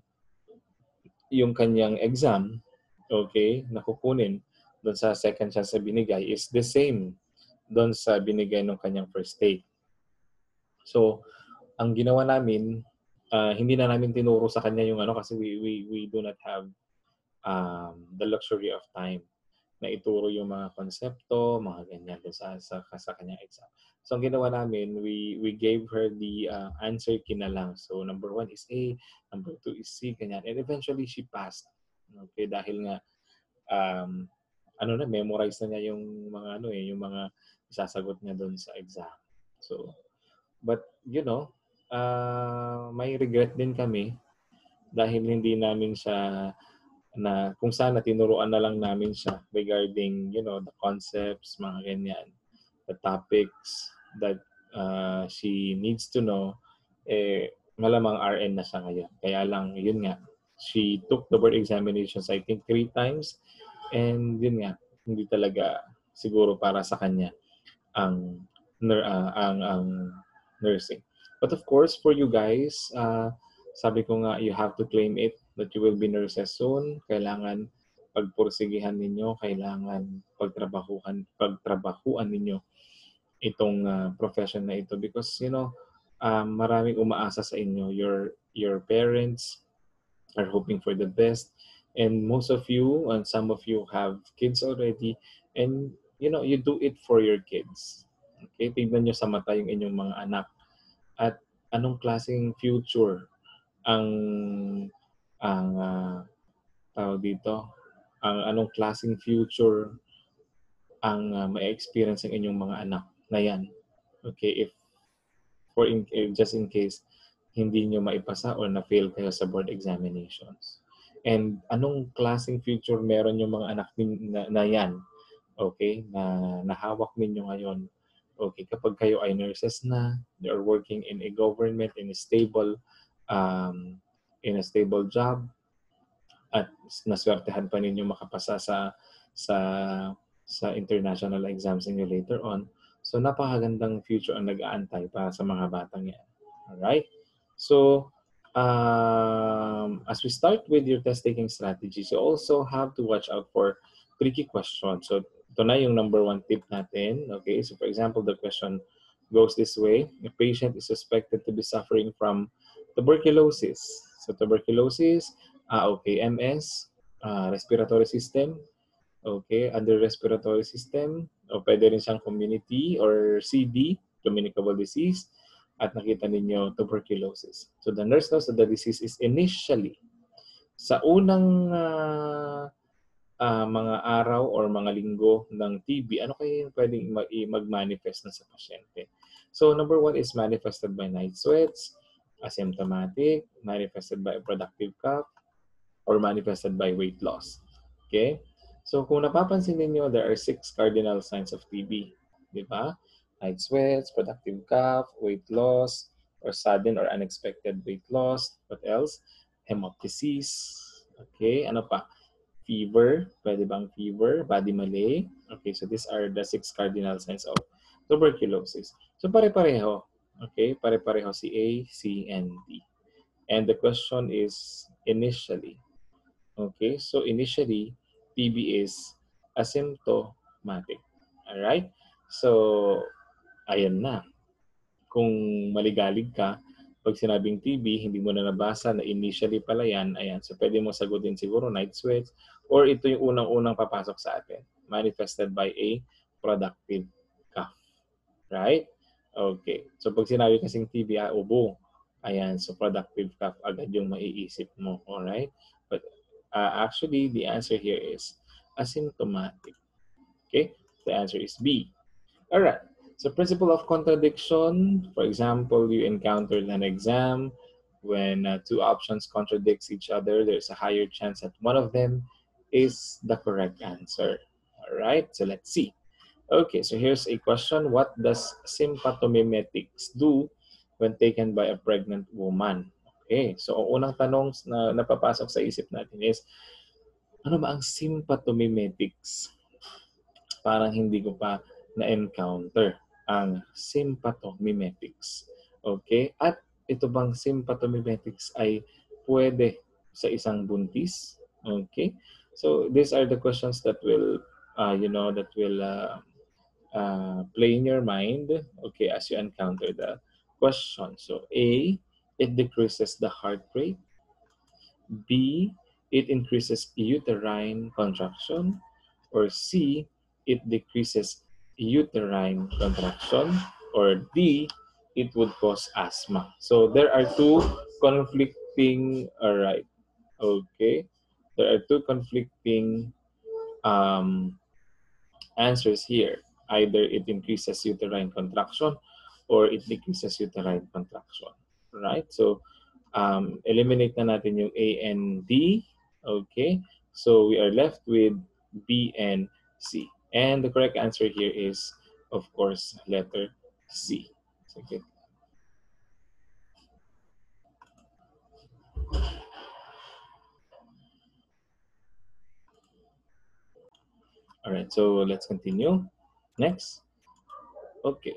exam, okay, na kukunin doon sa second chance na binigay is the same doon sa binigay ng kanyang first take. So ang ginawa namin, hindi na namin tinuro sa kanya yung ano kasi we do not have the luxury of time na ituro yung mga konsepto, mga ganyan doon sa kanyang exam. So ang ginawa namin, we gave her the answer key na lang. So number 1 is A, number 2 is C, ganyan. And eventually she passed. Okay, dahil nga memorize na niya yung mga yung mga isasagot niya doon sa exam. So but may regret din kami dahil hindi namin siya na kung sana tinuruan na lang namin siya regarding, the concepts, mga ganyan, the topics that she needs to know, malamang RN na siya ngayon. Kaya lang, yun nga, she took the board examinations, I think, 3 times, and yun nga, hindi talaga siguro para sa kanya ang nursing. But of course, for you guys, sabi ko nga, you have to claim it that you will be nurses soon. Kailangan pagpursigihan ninyo, kailangan pagtrabahuan ninyo itong profession na ito because maraming umaasa sa inyo. Your parents are hoping for the best, and most of you and some of you have kids already, and you do it for your kids. Okay, tignan nyo sa mata yung inyong mga anak at anong klaseng future ang tawag dito, anong klaseng future ang may experience ng inyong mga anak na yan. Okay, just in case hindi nyo maipasa or na-fail kayo sa board examinations. And anong klaseng future meron yung mga anak na yan, okay, na nahawak ninyo ngayon. Okay, kapag kayo ay nurses na, they are working in a government, in a stable job, at naswertehan pa ninyo makapasa sa international exams niyo later on. So napakagandang future ang nag-aantay para sa mga batang yan. Alright? So as we start with your test-taking strategies, you also have to watch out for tricky questions. So ito na yung number 1 tip natin. Okay, so for example, the question goes this way. A patient is suspected to be suffering from tuberculosis. So tuberculosis, okay, MS, respiratory system, okay, under respiratory system, o pwede rin siyang community or CD, communicable disease, at nakita ninyo tuberculosis. So the nurse knows that the disease is initially, sa unang mga araw or mga linggo ng TB, ano kaya yung pwedeng mag-manifest na sa pasyente? So number 1 is manifested by night sweats, asymptomatic, manifested by productive cough, or manifested by weight loss. Okay? So kung napapansin niyo, there are 6 cardinal signs of TB. Di ba? Night sweats, productive cough, weight loss, or sudden or unexpected weight loss. What else? Hemoptysis. Okay? Ano pa? Fever. Pwede bang fever? Body malaise. Okay, so these are the 6 cardinal signs of tuberculosis. So pare-pareho. Okay? Pare-pareho si A, C, and D. And the question is initially. Okay, so initially, TB is asymptomatic. Alright? So, ayan na. Kung maligalig ka, pag sinabing TB, hindi mo na nabasa na initially pala yan, ayan. So, pwede mo sagutin siguro night sweats, or ito yung unang-unang papasok sa atin. Manifested by a productive cough. Right? Okay. So pag sinabi kasing TB, ubo. Ayan. So productive cough agad yung maiisip mo. Alright? But actually, the answer here is asymptomatic. Okay? The answer is B. Alright. So principle of contradiction, for example, you encountered an exam when two options contradicts each other, there's a higher chance that one of them is the correct answer. Alright, so let's see. Okay, so here's a question. What does sympathomimetics do when taken by a pregnant woman? Okay, so ang unang tanong na napapasok sa isip natin is, ano ba ang sympathomimetics? Parang hindi ko pa na-encounter ang sympathomimetics. Okay? At ito bang sympathomimetics ay pwede sa isang buntis? Okay? So these are the questions that will play in your mind, okay, as you encounter the question. So A, it decreases the heart rate. B, it increases uterine contraction. Or C, it decreases uterine contraction. Or D, it would cause asthma. So there are two conflicting, all right, okay. There are two conflicting answers here. Either it increases uterine contraction or it decreases uterine contraction. Right? So, eliminate na natin yung A and D. Okay? So, we are left with B and C. And the correct answer here is, of course, letter C. Okay. All right, so let's continue. Next. Okay.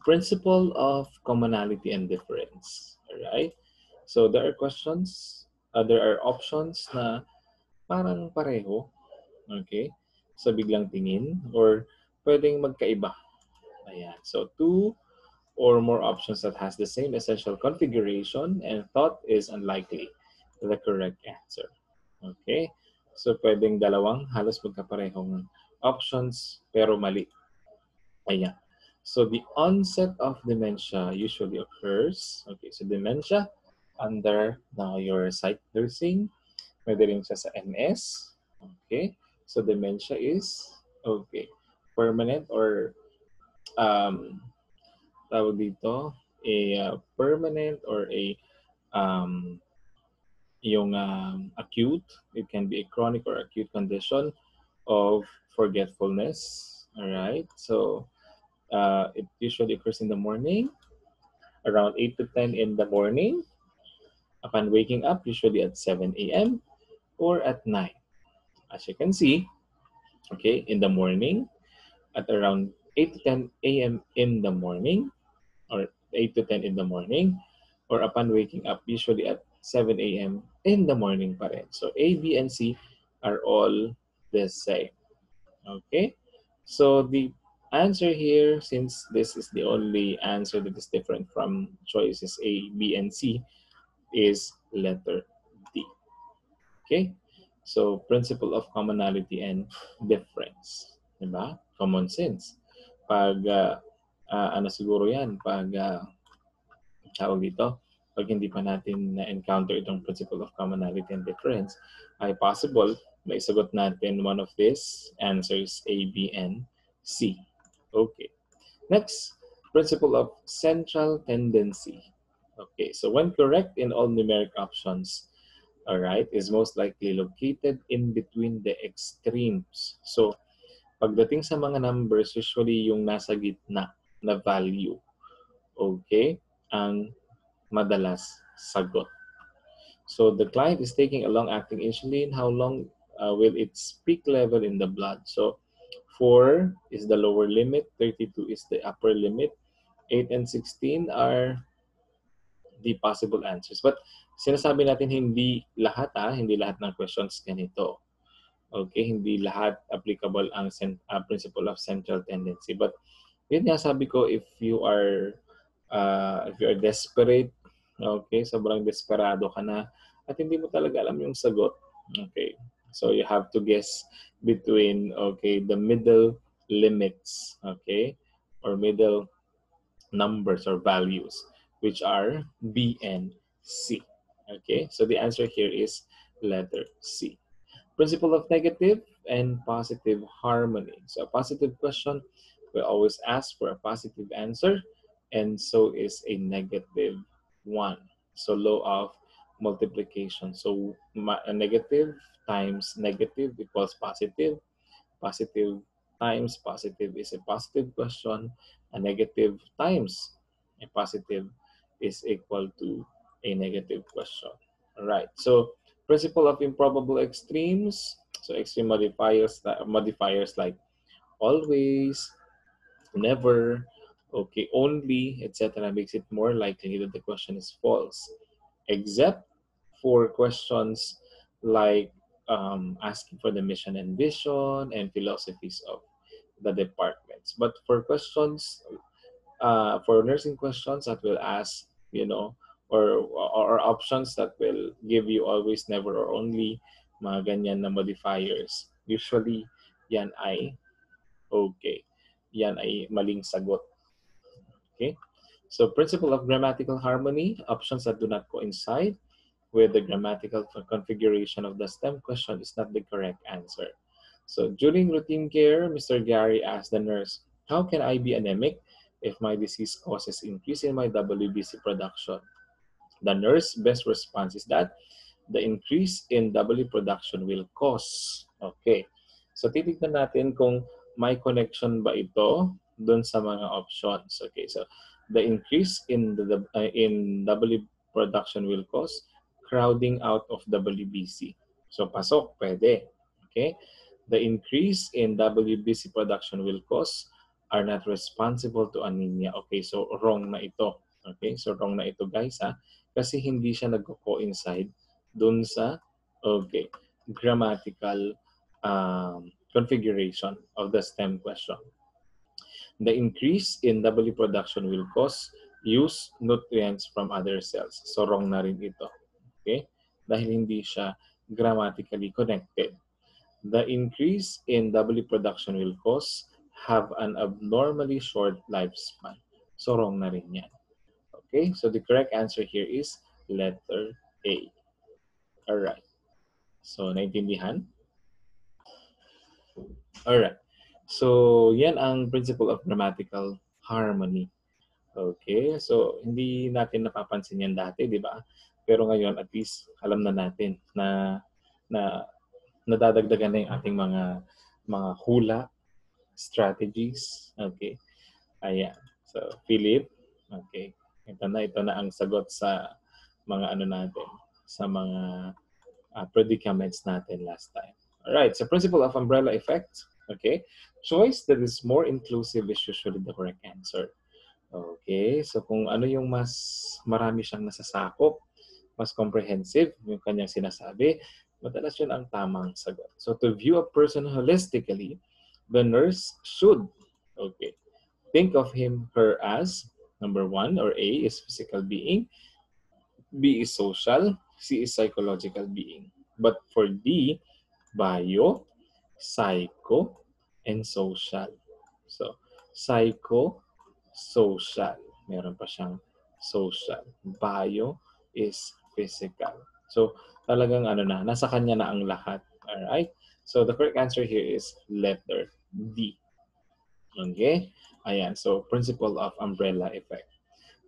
Principle of commonality and difference. All right? So there are questions, there are options na parang pareho, okay, sa biglang tingin, or pwedeng magkaiba. Ayan. So two or more options that has the same essential configuration and thought is unlikely the correct answer. Okay? So pwedeng dalawang halos magkaparehong options pero mali. Ayan. So the onset of dementia usually occurs, okay, so dementia under now your psych nursing, pwede rin siya sa MS, okay. So dementia is, okay, permanent or tawag dito, a permanent or a um, yung acute, it can be a chronic or acute condition of forgetfulness, all right. So it usually occurs in the morning, around 8 to 10 in the morning, upon waking up, usually at 7 a.m. or at night. As you can see, okay, in the morning, at around 8 to 10 a.m. in the morning, or 8 to 10 in the morning, or upon waking up, usually at 7 a.m. in the morning pa rin. So A, B, and C are all the same. Okay? So the answer here, since this is the only answer that is different from choices A, B, and C, is letter D. Okay? So principle of commonality and difference. Diba? Common sense. Pag, ano siguro yan, pag, tawag dito, pag hindi pa natin na-encounter itong principle of commonality and difference, ay possible may sagot natin one of these answers A, B, and C. Okay. Next, principle of central tendency. Okay, so when correct in all numeric options, all right, is most likely located in between the extremes. So, pagdating sa mga numbers, usually yung nasa gitna na value, okay, ang madalas sagot. So the client is taking a long-acting insulin. How long will its peak level in the blood? So 4 is the lower limit, 32 is the upper limit, 8 and 16 are the possible answers. But sinasabi natin hindi lahat hindi lahat ng questions ganito. Okay, hindi lahat applicable ang principle of central tendency. But yun nga sabi ko, if you are desperate, okay, sobrang desperado ka na at hindi mo talaga alam yung sagot, okay, so you have to guess between, okay, the middle limits, okay, or middle numbers or values, which are B and C. Okay, so the answer here is letter C. Principle of negative and positive harmony. So a positive question will always ask for a positive answer, and so is a negative one. So law of multiplication. So a negative times negative equals positive. Positive times positive is a positive question. A negative times a positive is equal to a negative question. All right. So principle of improbable extremes. So extreme modifiers like always, never, okay, only, etc. makes it more likely that the question is false, except for questions like asking for the mission and vision and philosophies of the departments. But for questions, for nursing questions that will ask, you know, or options that will give you always, never, or only, mga ganyan na modifiers, usually yan ay okay. Yan ay maling sagot. Okay? So principle of grammatical harmony, options that do not coincide with the grammatical configuration of the STEM question is not the correct answer. So during routine care, Mr. Gary asked the nurse, how can I be anemic if my disease causes increase in my WBC production? The nurse best response is that the increase in W production will cause. Okay. So titignan natin kung may connection ba ito dun sa mga options. Okay. So the increase in W production will cause crowding out of WBC. So pasok, pwede. Okay. The increase in WBC production will cause are not responsible to anemia. Okay, so wrong na ito. Okay, so wrong na ito guys ha. Kasi hindi siya nag-coincide dun sa, okay, grammatical configuration of the STEM question. The increase in W production will cause use nutrients from other cells. So wrong na rin ito. Okay? Dahil hindi siya grammatically connected. The increase in W production will cause have an abnormally short lifespan. So wrong na rin yan. Okay? So the correct answer here is letter A. Alright. So, naintindihan? Alright. So, yan ang principle of grammatical harmony. Okay? So, hindi natin napapansin yan dati, di ba? Pero ngayon, at least, alam na natin na nadadagdagan na yung ating mga hula, strategies. Okay? Ayan. So, Philip, okay. Ito na ang sagot sa mga ano natin, sa mga predicaments natin last time. Alright, so principle of umbrella effect. Okay, choice that is more inclusive is usually the correct answer. Okay, so kung ano yung mas marami siyang nasasakop, mas comprehensive yung kanyang sinasabi, madalas yun ang tamang sagot. So to view a person holistically, the nurse should, okay, think of him, her as, number one, or A is physical being, B is social, C is psychological being. But for D, bio, psycho, and social. So, psycho, social. Meron pa siyang social. Bio is physical. So, talagang ano na, nasa kanya na ang lahat. Alright? So, the correct answer here is letter D. Okay? Ayan. So, principle of umbrella effect.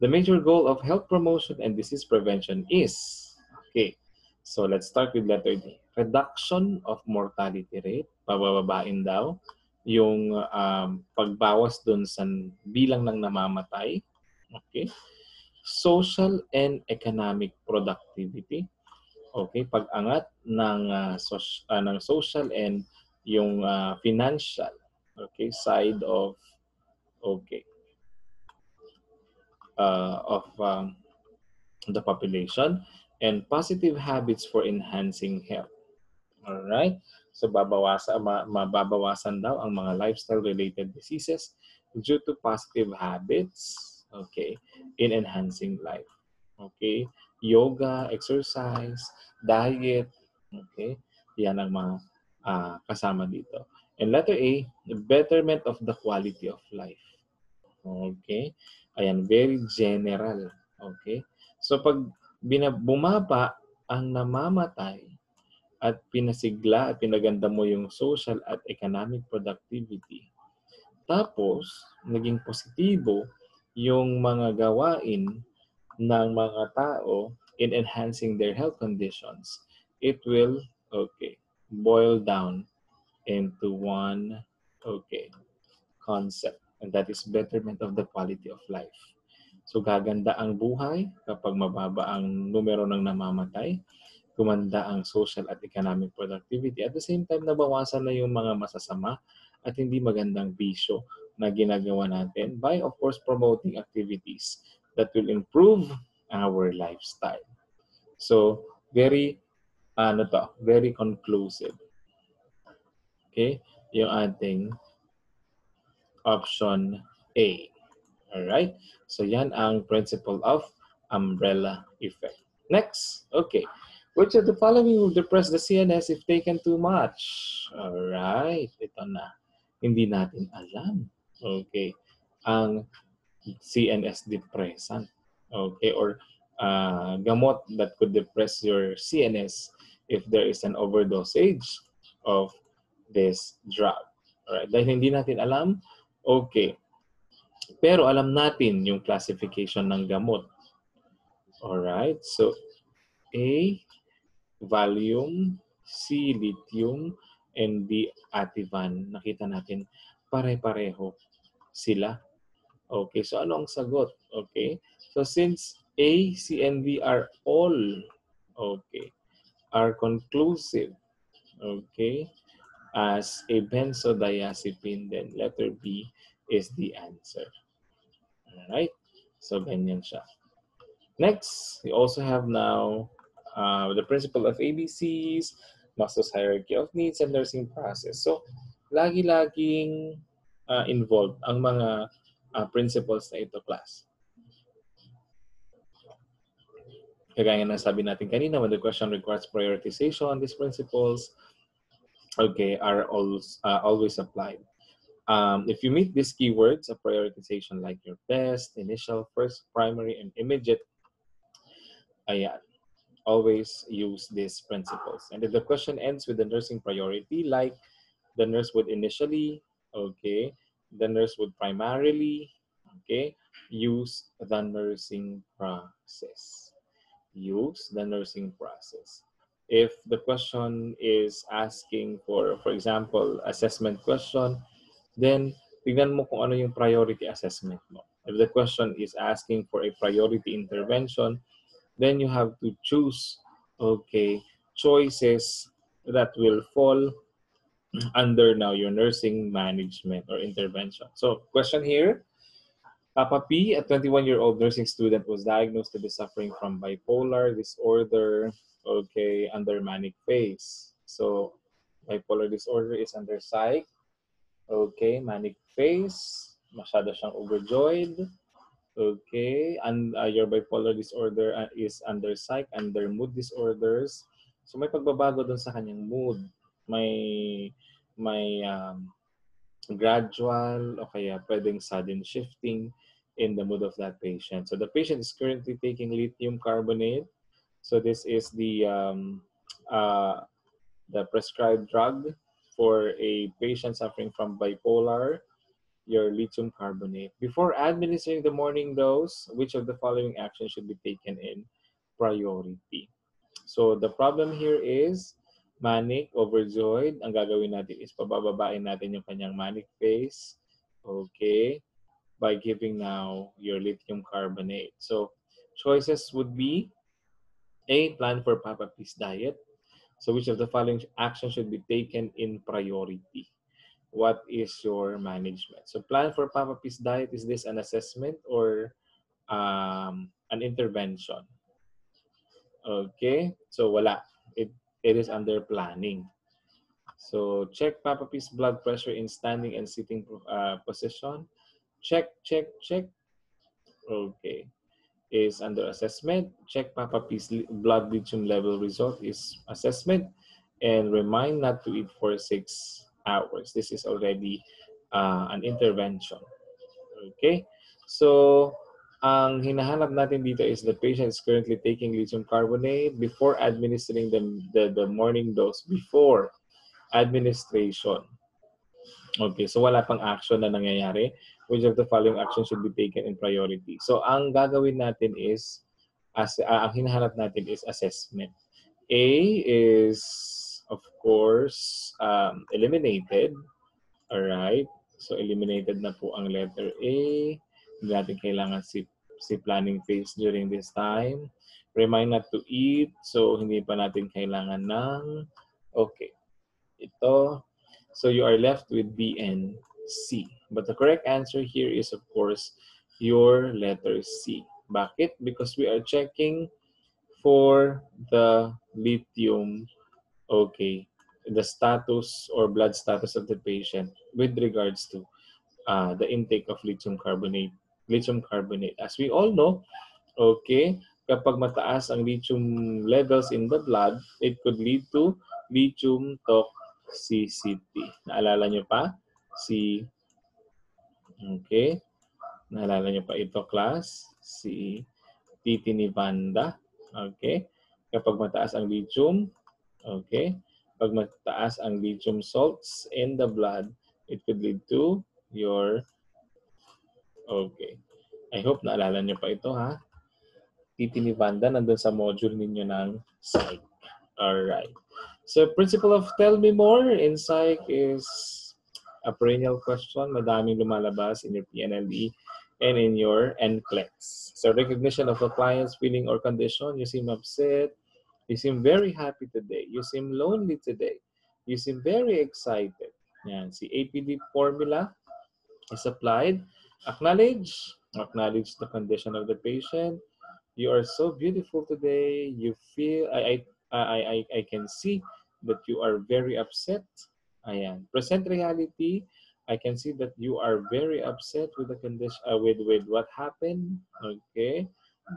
The major goal of health promotion and disease prevention is, okay, so let's start with letter D. Reduction of mortality rate, pabababain daw yung pagbawas dun sa bilang ng namamatay. Okay. Social and economic productivity. Okay, pag-angat ng social and yung financial, okay, side of, okay, of the population, and positive habits for enhancing health. All right? So mababawasan daw ang mga lifestyle-related diseases due to positive habits, okay, in enhancing life. Okay? Yoga, exercise, diet, okay? Yan ang mga kasama dito. And letter A, the betterment of the quality of life. Okay? Ayan, very general. Okay? So pag bumaba ang namamatay at pinasigla at pinaganda mo yung social at economic productivity, tapos naging positibo yung mga gawain ng mga tao in enhancing their health conditions, it will, okay, boil down into one, okay, concept, and that is betterment of the quality of life. So gaganda ang buhay kapag mababa ang numero ng namamatay, gumanda ang social at economic productivity. At the same time, nabawasan na yung mga masasama at hindi magandang bisyo na ginagawa natin by, of course, promoting activities that will improve our lifestyle. So, very conclusive. Okay? Yung ating option A. Alright? So, yan ang principle of umbrella effect. Next, okay. Which of the following will depress the CNS if taken too much? Alright, ito na. Hindi natin alam. Okay. Ang CNS depressant. Okay, or gamot that could depress your CNS if there is an overdosage of this drug. Alright, dahil hindi natin alam, okay. Pero alam natin yung classification ng gamot. Alright, so A, Valium, C, Lithium, and D, Ativan. Nakita natin pare-pareho sila. Okay, so ano ang sagot? Okay, so since A, C, and D are all, okay, are conclusive, okay, as a benzodiazepine, then letter B is the answer. Alright, so ganyan siya. Next, we also have now the principle of ABCs, Maslow's hierarchy of needs, and nursing process. So, lagi-laging involved ang mga principles na ito, class. Kagaya na sabi natin kanina, when the question requires prioritization, these principles, okay, are always applied. If you meet these keywords of prioritization like your best, initial, first, primary, and immediate, ayan, always use these principles. And if the question ends with the nursing priority, like the nurse would initially, okay, the nurse would primarily, okay, use the nursing process. Use the nursing process. If the question is asking for example, assessment question, then tignan mo kung ano yung priority assessment mo. If the question is asking for a priority intervention, then you have to choose, okay, choices that will fall under now your nursing management or intervention. So, question here, Papa P, a 21-year-old nursing student, was diagnosed to be suffering from bipolar disorder, okay, under manic phase. So, bipolar disorder is under psych, okay, manic phase, masyado siyang overjoyed, okay, and your bipolar disorder is under psych, under mood disorders. So may pagbabago dun sa kanyang mood. May gradual o kaya pwedeng sudden shifting in the mood of that patient. So the patient is currently taking lithium carbonate. So this is the prescribed drug for a patient suffering from bipolar, your lithium carbonate. Before administering the morning dose, which of the following actions should be taken in priority? So the problem here is manic, overjoyed. Ang gagawin natin is pabababain natin yung kanyang manic phase, okay, by giving now your lithium carbonate. So choices would be A, plan for Papa P's diet. So which of the following actions should be taken in priority? What is your management? So plan for Papa P's diet, is this an assessment or an intervention? Okay, so wala. It is under planning. So check Papa P's blood pressure in standing and sitting position. Check, check, check. Okay, is under assessment. Check Papa P's blood lithium level result is assessment. And remind not to eat for 6 hours. This is already an intervention. Okay? So, ang hinahanap natin dito is the patient is currently taking lithium carbonate before administering the morning dose, before administration. Okay, so wala pang action na nangyayari. Which of the following actions should be taken in priority? So, ang gagawin natin is, ang hinahanap natin is assessment. A is, of course, eliminated. Alright? So, eliminated na po ang letter A. Hindi natin kailangan si planning phase during this time. Remind not to eat. So, hindi pa natin kailangan ng, okay, ito. So, you are left with B and C. But the correct answer here is, of course, your letter C. Bakit? Because we are checking for the lithium, okay, the status or blood status of the patient with regards to the intake of lithium carbonate. Lithium carbonate. As we all know, okay, kapag mataas ang lithium levels in the blood, it could lead to lithium toxicity. Naalala nyo pa? Okay, naalala nyo pa ito, class? Si Titi ni Vanda. Okay, kapag mataas ang lithium, okay, pag mataas ang lithium salts in the blood, it could lead to your, okay, I hope naalala nyo pa ito, ha? Titi ni Vanda, nandun sa module ninyo ng psych. Alright. So, principle of tell me more in psych is a perennial question. Madaming lumalabas in your PNLE and in your NCLEX. So, recognition of a client's feeling or condition. You seem upset. You seem very happy today. You seem lonely today. You seem very excited. Yan. Si APD formula is applied. Acknowledge. Acknowledge the condition of the patient. You are so beautiful today. You feel, I can see that you are very upset. Ayan. Present reality. I can see that you are very upset with the condition, with what happened. Okay.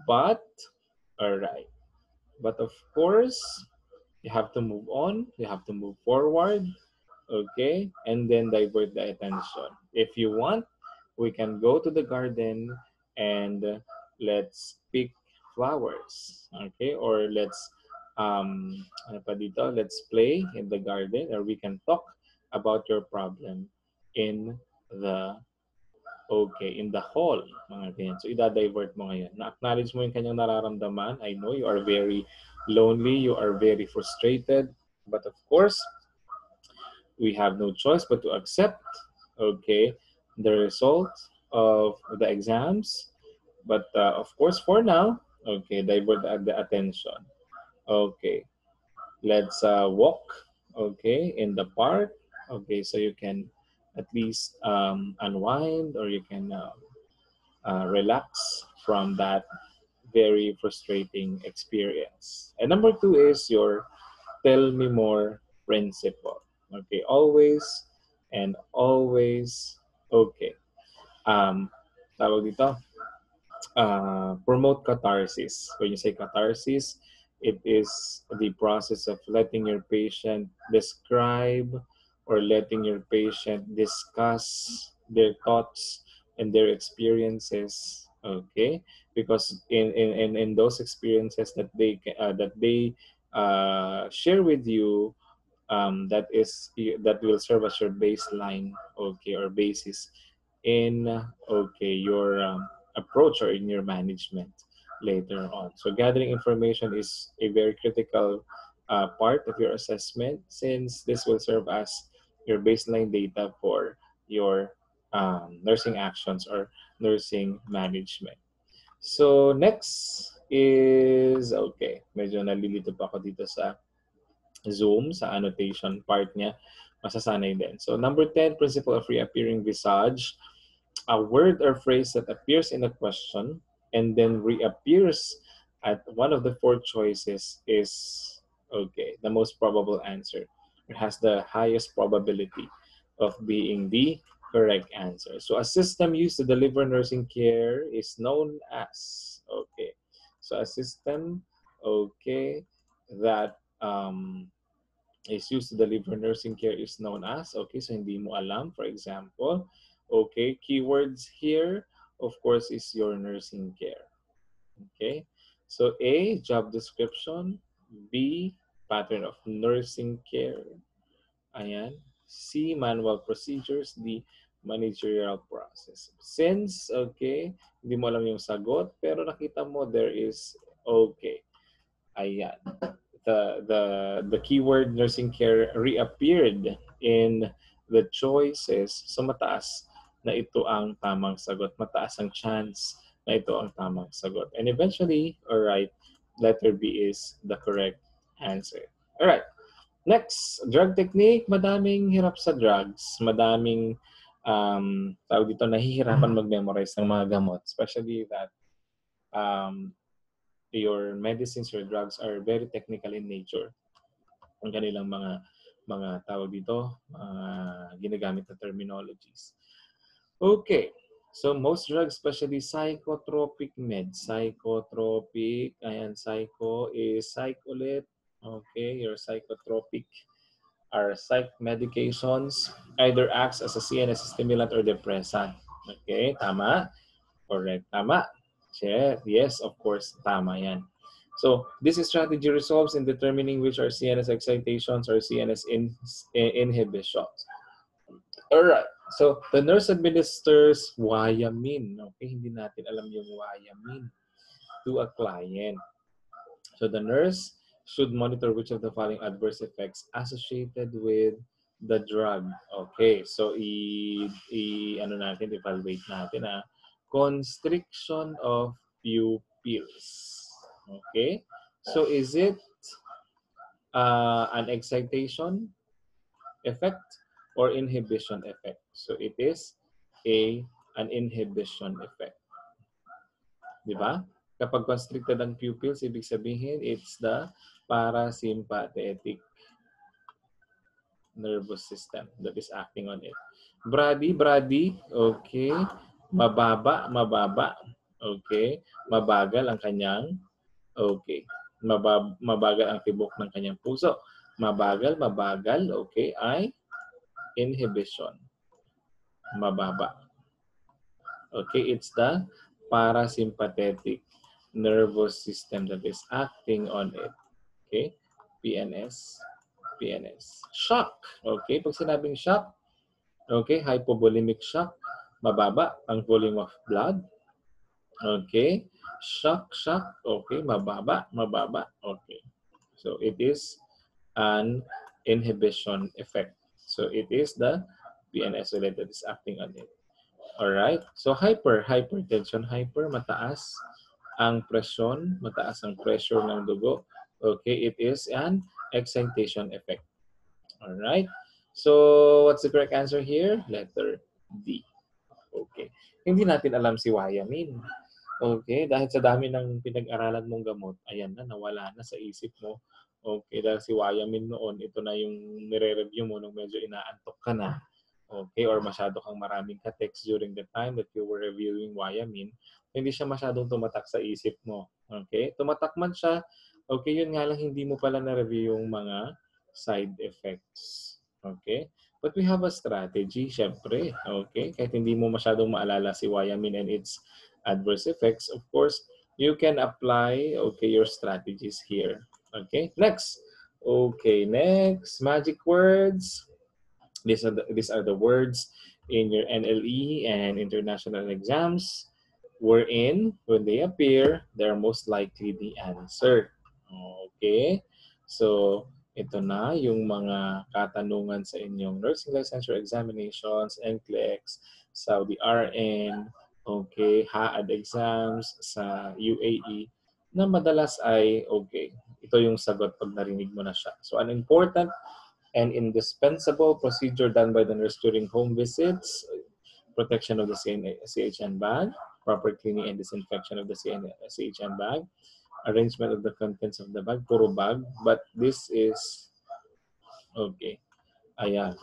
But, all right. But of course, you have to move on. You have to move forward. Okay. And then divert the attention. If you want, we can go to the garden and let's pick flowers. Okay. Or let's, ano pa dito? Let's play in the garden, or we can talk about your problem in the, okay, in the hall. Mga ganyan. So, ida-divert mo ngayon. Na-acknowledge mo yung kanyang nararamdaman. I know you are very lonely. You are very frustrated. But of course, we have no choice but to accept, okay, the result of the exams. But of course, for now, okay, divert the attention. Okay, let's walk, okay, in the park. Okay, so you can at least unwind, or you can relax from that very frustrating experience. And number 2 is your tell me more principle. Okay, always and always, okay. Tawag dito, promote catharsis. When you say catharsis, it is the process of letting your patient describe or letting your patient discuss their thoughts and their experiences. Okay, because in those experiences that they share with you, that will serve as your baseline, okay, or basis in, okay, your approach or in your management later on. So gathering information is a very critical part of your assessment, since this will serve as your baseline data for your nursing actions or nursing management. So next is, okay, medyo nalilito pa ako dito sa Zoom, sa annotation part niya, masasanay din. So number 10, principle of reappearing visage. A word or phrase that appears in a question and then reappears at one of the 4 choices is, okay, the most probable answer. It has the highest probability of being the correct answer. So a system used to deliver nursing care is known as, okay, so a system, okay, that is used to deliver nursing care is known as, okay, so hindi mo alam, for example, Okay, keywords here, of course, is your nursing care. Okay, so A, job description. B, pattern of nursing care. Ayan. C, manual procedures. D, managerial process. Since, okay, hindi mo alam yung sagot, pero nakita mo there is, okay. Ayan. The keyword nursing care reappeared in the choices. So mataas na ito ang tamang sagot. Mataas ang chance na ito ang tamang sagot. And eventually, all right, letter B is the correct answer. All right. Next, drug technique. Madaming hirap sa drugs. Madaming tawag dito, nahihirapan mag-memorize ng mga gamot. Especially that um, your medicines, your drugs are very technical in nature. Ang kanilang mga tawag dito, ginagamit na terminologies. Okay. So most drugs, especially psychotropic meds. Psychotropic, ayan, psycho is psych ulit. Okay, your psychotropic are psych medications, either acts as a CNS stimulant or depressant. Okay, tama? Correct. Tama? Yes, of course. Tama yan. So, this strategy resolves in determining which are CNS excitations or CNS inhibitions. Alright. So, the nurse administers Wyamin. Okay, hindi natin alam yung Wyamin to a client. So, the nurse should monitor which of the following adverse effects associated with the drug. Okay, so ano natin, evaluate natin constriction of pupils. Okay, so is it an excitation effect or inhibition effect? So it is an inhibition effect. Di ba? Kapag constricted ang pupils, ibig sabihin it's the parasympathetic nervous system that is acting on it. Brady, okay. Mababa, okay. Mabagal ang kanyang, okay. Mabagal ang tibok ng kanyang puso. Mabagal, okay, ay inhibition. Mababa. Okay, it's the parasympathetic nervous system that is acting on it. Okay, PNS. Shock. Okay, pag sinabing shock, okay, hypovolemic shock, mababa ang volume of blood. Okay, shock, okay, mababa, okay. So it is an inhibition effect. So it is the PNS that is acting on it. Alright, so hypertension, mataas ang presyon, mataas ang pressure ng dugo. Okay, it is an excitation effect. Alright, so what's the correct answer here? Letter D. Okay, hindi natin alam si Wyamin. Okay, dahil sa dami ng pinag-aralan mong gamot, ayan na, nawala na sa isip mo. Okay, dahil si Wyamin noon, ito na yung nire-review mo nung medyo inaantok ka na. Okay, or masyado kang maraming ka-text during the time that you were reviewing Wyamin, hindi siya masyadong tumatak sa isip mo. Okay, tumatak man siya, okay, yun nga lang hindi mo pala na-review yung mga side effects. Okay, but we have a strategy, syempre. Okay, kahit hindi mo masyadong maalala si Wyamin and its adverse effects, of course, you can apply, okay, your strategies here. Okay, next. Okay, next, magic words. These are the words in your NLE and international exams wherein when they appear, they're most likely the answer. Okay? So, ito na yung mga katanungan sa inyong nursing licensure examinations, NCLEX, Saudi RN, okay, HAAD exams sa UAE, na madalas ay, okay, ito yung sagot pag narinig mo na siya. So, an important and indispensable procedure done by the nurse during home visits, protection of the CHN bag, proper cleaning and disinfection of the CHN bag, arrangement of the contents of the bag, puro bag, but this is, okay, ayan,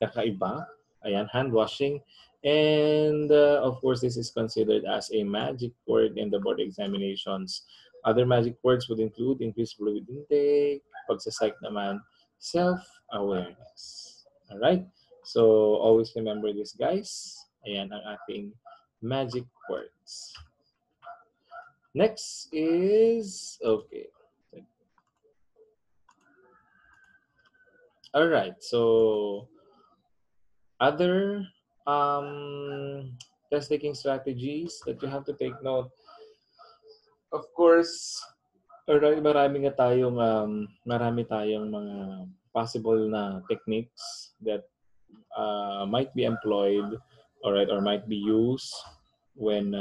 kakaiba, ayan, hand washing, and of course, this is considered as a magic word in the board examinations. Other magic words would include increased fluid intake, pagsa-psych naman, self-awareness. All right? So always remember this, guys. Ayan ang ating magic words. Next is, okay. All right, so other test taking strategies that you have to take note. Of course, marami tayong mga possible na techniques that might be employed, all right, or might be used when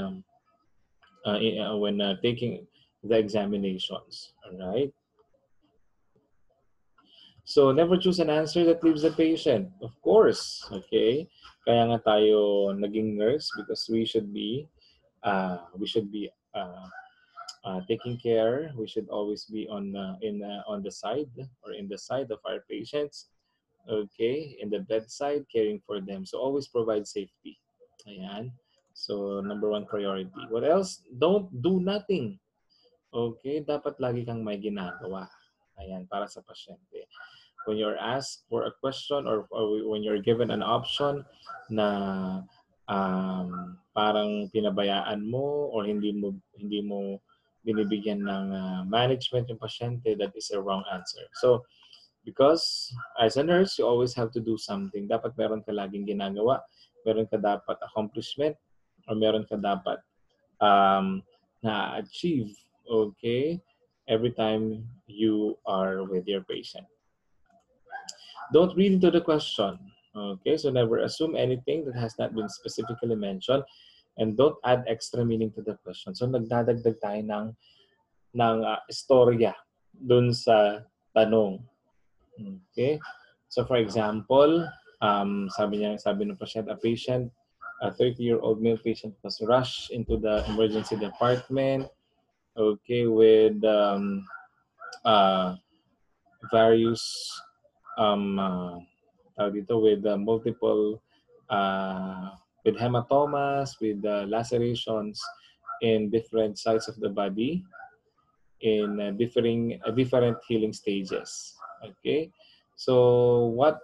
taking the examinations, all right. So never choose an answer that leaves the patient, of course, okay. Kaya nga tayo naging nurse because we should be taking care. We should always be on the side or in the side of our patients, okay, in the bedside, caring for them. So always provide safety. Ayan. So number one priority. What else? Don't do nothing. Okay, dapat lagi kang may ginagawa. Ayan, para sa pasyente. When you're asked for a question or when you're given an option na parang pinabayaan mo or hindi mo binibigyan ng management yung pasyente, that is a wrong answer. So, because as a nurse, you always have to do something. Dapat meron ka laging ginagawa, meron ka dapat accomplishment, or meron ka dapat na-achieve, okay, every time you are with your patient. Don't read into the question. Okay, so never assume anything that has not been specifically mentioned, and don't add extra meaning to the question. So nagdadagdag tayo ng istorya dun sa tanong. Okay? So for example, sabi ng patient, a 30-year-old male patient was rushed into the emergency department, okay, with various with multiple with hematomas, with lacerations in different sides of the body, in different healing stages. Okay, so what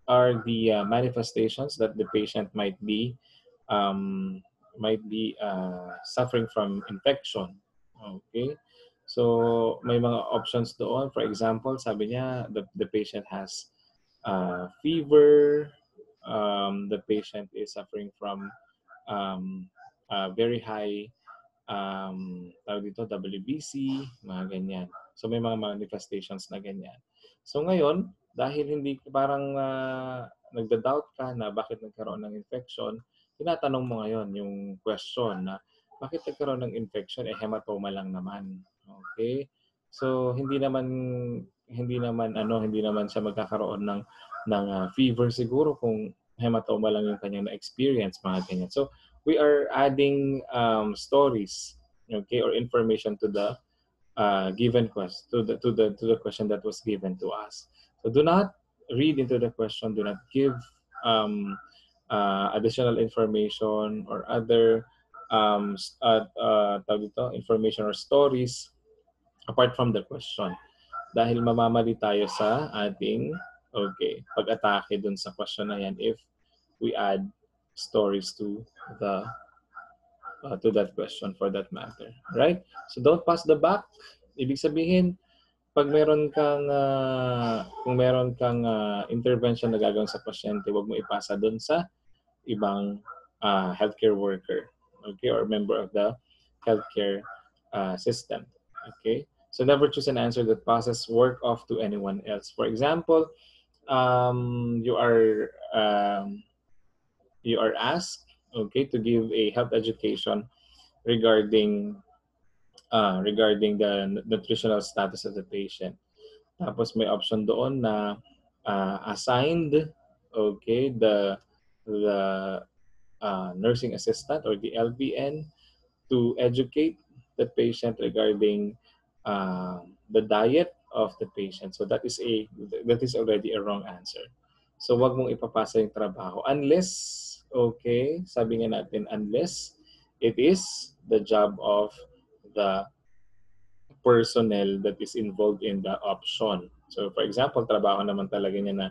are the manifestations that the patient might be suffering from infection? Okay, so may mga options doon. For example, sabi niya the patient has fever, the patient is suffering from very high WBC, mga ganyan. So may mga manifestations na ganyan. So ngayon, dahil hindi parang nagda-doubt ka na bakit nagkaroon ng infection, tinatanong mo ngayon yung question na bakit nagkaroon ng infection, hematoma lang naman. Okay? So hindi naman siya magkakaroon ng fever siguro kung hematoma lang yung kanyang na-experience, mga ganyan. So we are adding stories, okay, or information to the given question, to the question that was given to us. So do not read into the question. Do not give additional information or other information or stories apart from the question. Dahil mamamali tayo sa ating pag-atake dun sa question na yan if we add stories to that question for that matter, right? So don't pass the buck. Ibig sabihin, kung meron kang intervention na gagawin sa pasyente, wag mo ipasa doon sa ibang healthcare worker, okay, or member of the healthcare system, okay? So never choose an answer that passes work off to anyone else. For example, you are asked, okay, to give a health education regarding the nutritional status of the patient. Tapos may option doon na assigned, okay, the nursing assistant or the LVN to educate the patient regarding the diet of the patient. So that is already a wrong answer. So wag mong ipapasa yung trabaho unless, okay, sabi nga natin, unless it is the job of the personnel that is involved in the option. So for example, trabaho naman talaga niya na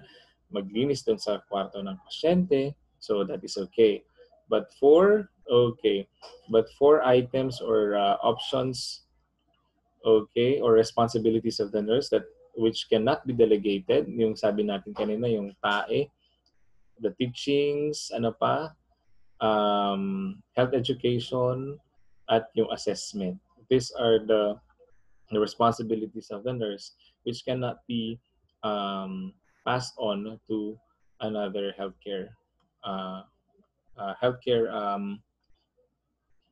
maglinis dun sa kwarto ng pasyente, so that is okay. but four items or options, okay, or responsibilities of the nurse that which cannot be delegated, yung sabi natin kanina, yung TAE, the teachings, ano pa, health education, at yung assessment. These are the responsibilities of the nurse, which cannot be passed on to another uh, healthcare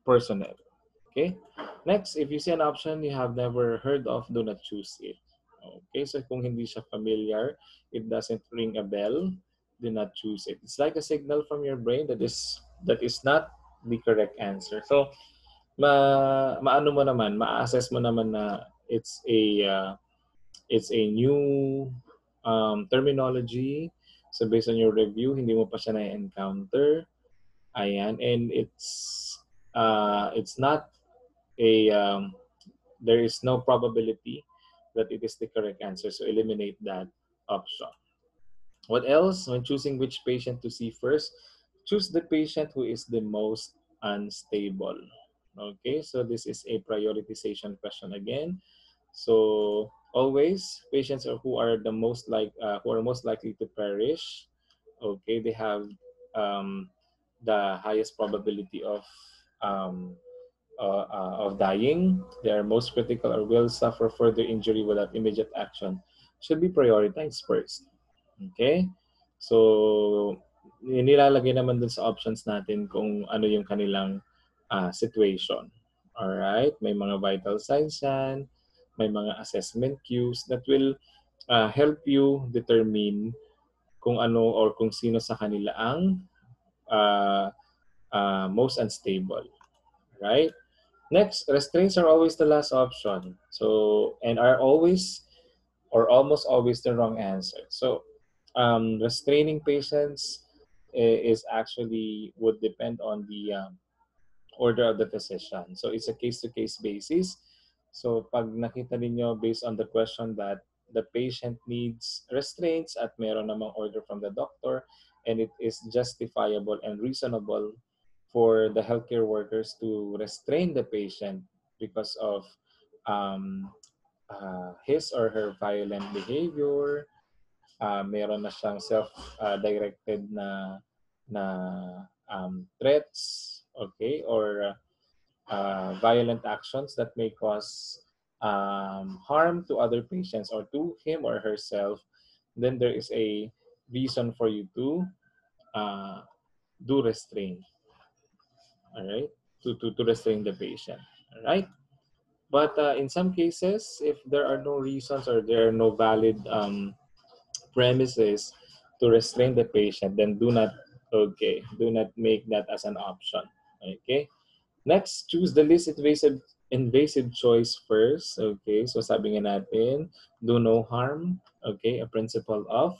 personnel. Okay. Next, if you see an option you have never heard of, do not choose it. Okay. So kung hindi siya familiar, it doesn't ring a bell, do not choose it. It's like a signal from your brain that is not the correct answer. So maano mo naman, ma-assess mo naman na it's a new terminology. So based on your review, hindi mo pa siya na-encounter. Ayan, and it's not a there is no probability that it is the correct answer. So eliminate that option. What else? When choosing which patient to see first, choose the patient who is the most unstable. Okay, so this is a prioritization question again. So always patients who are most likely to perish. Okay, they have the highest probability of dying. They are most critical or will suffer further injury without immediate action. Should be prioritized first. Okay? So, nilalagay naman dun sa options natin kung ano yung kanilang situation. Alright? May mga vital signs yan. May mga assessment cues that will help you determine kung ano or kung sino sa kanila ang uh, most unstable. Right? Next, restraints are always the last option. So, and are always or almost always the wrong answer. So, restraining patients is actually would depend on the order of the physician. So, it's a case-to-case basis. So, pag nakita ninyo based on the question that the patient needs restraints at meron namang order from the doctor and it is justifiable and reasonable for the healthcare workers to restrain the patient because of his or her violent behavior, meron na siyang self-directed na threats, okay, or violent actions that may cause harm to other patients or to him or herself, then there is a reason for you to uh, do restraint, all right, to restrain the patient, all right. But in some cases, if there are no reasons or there are no valid premises to restrain the patient, then do not make that as an option. Okay. Next, choose the least invasive choice first. Okay. So sabi nga natin, do no harm. Okay. A principle of,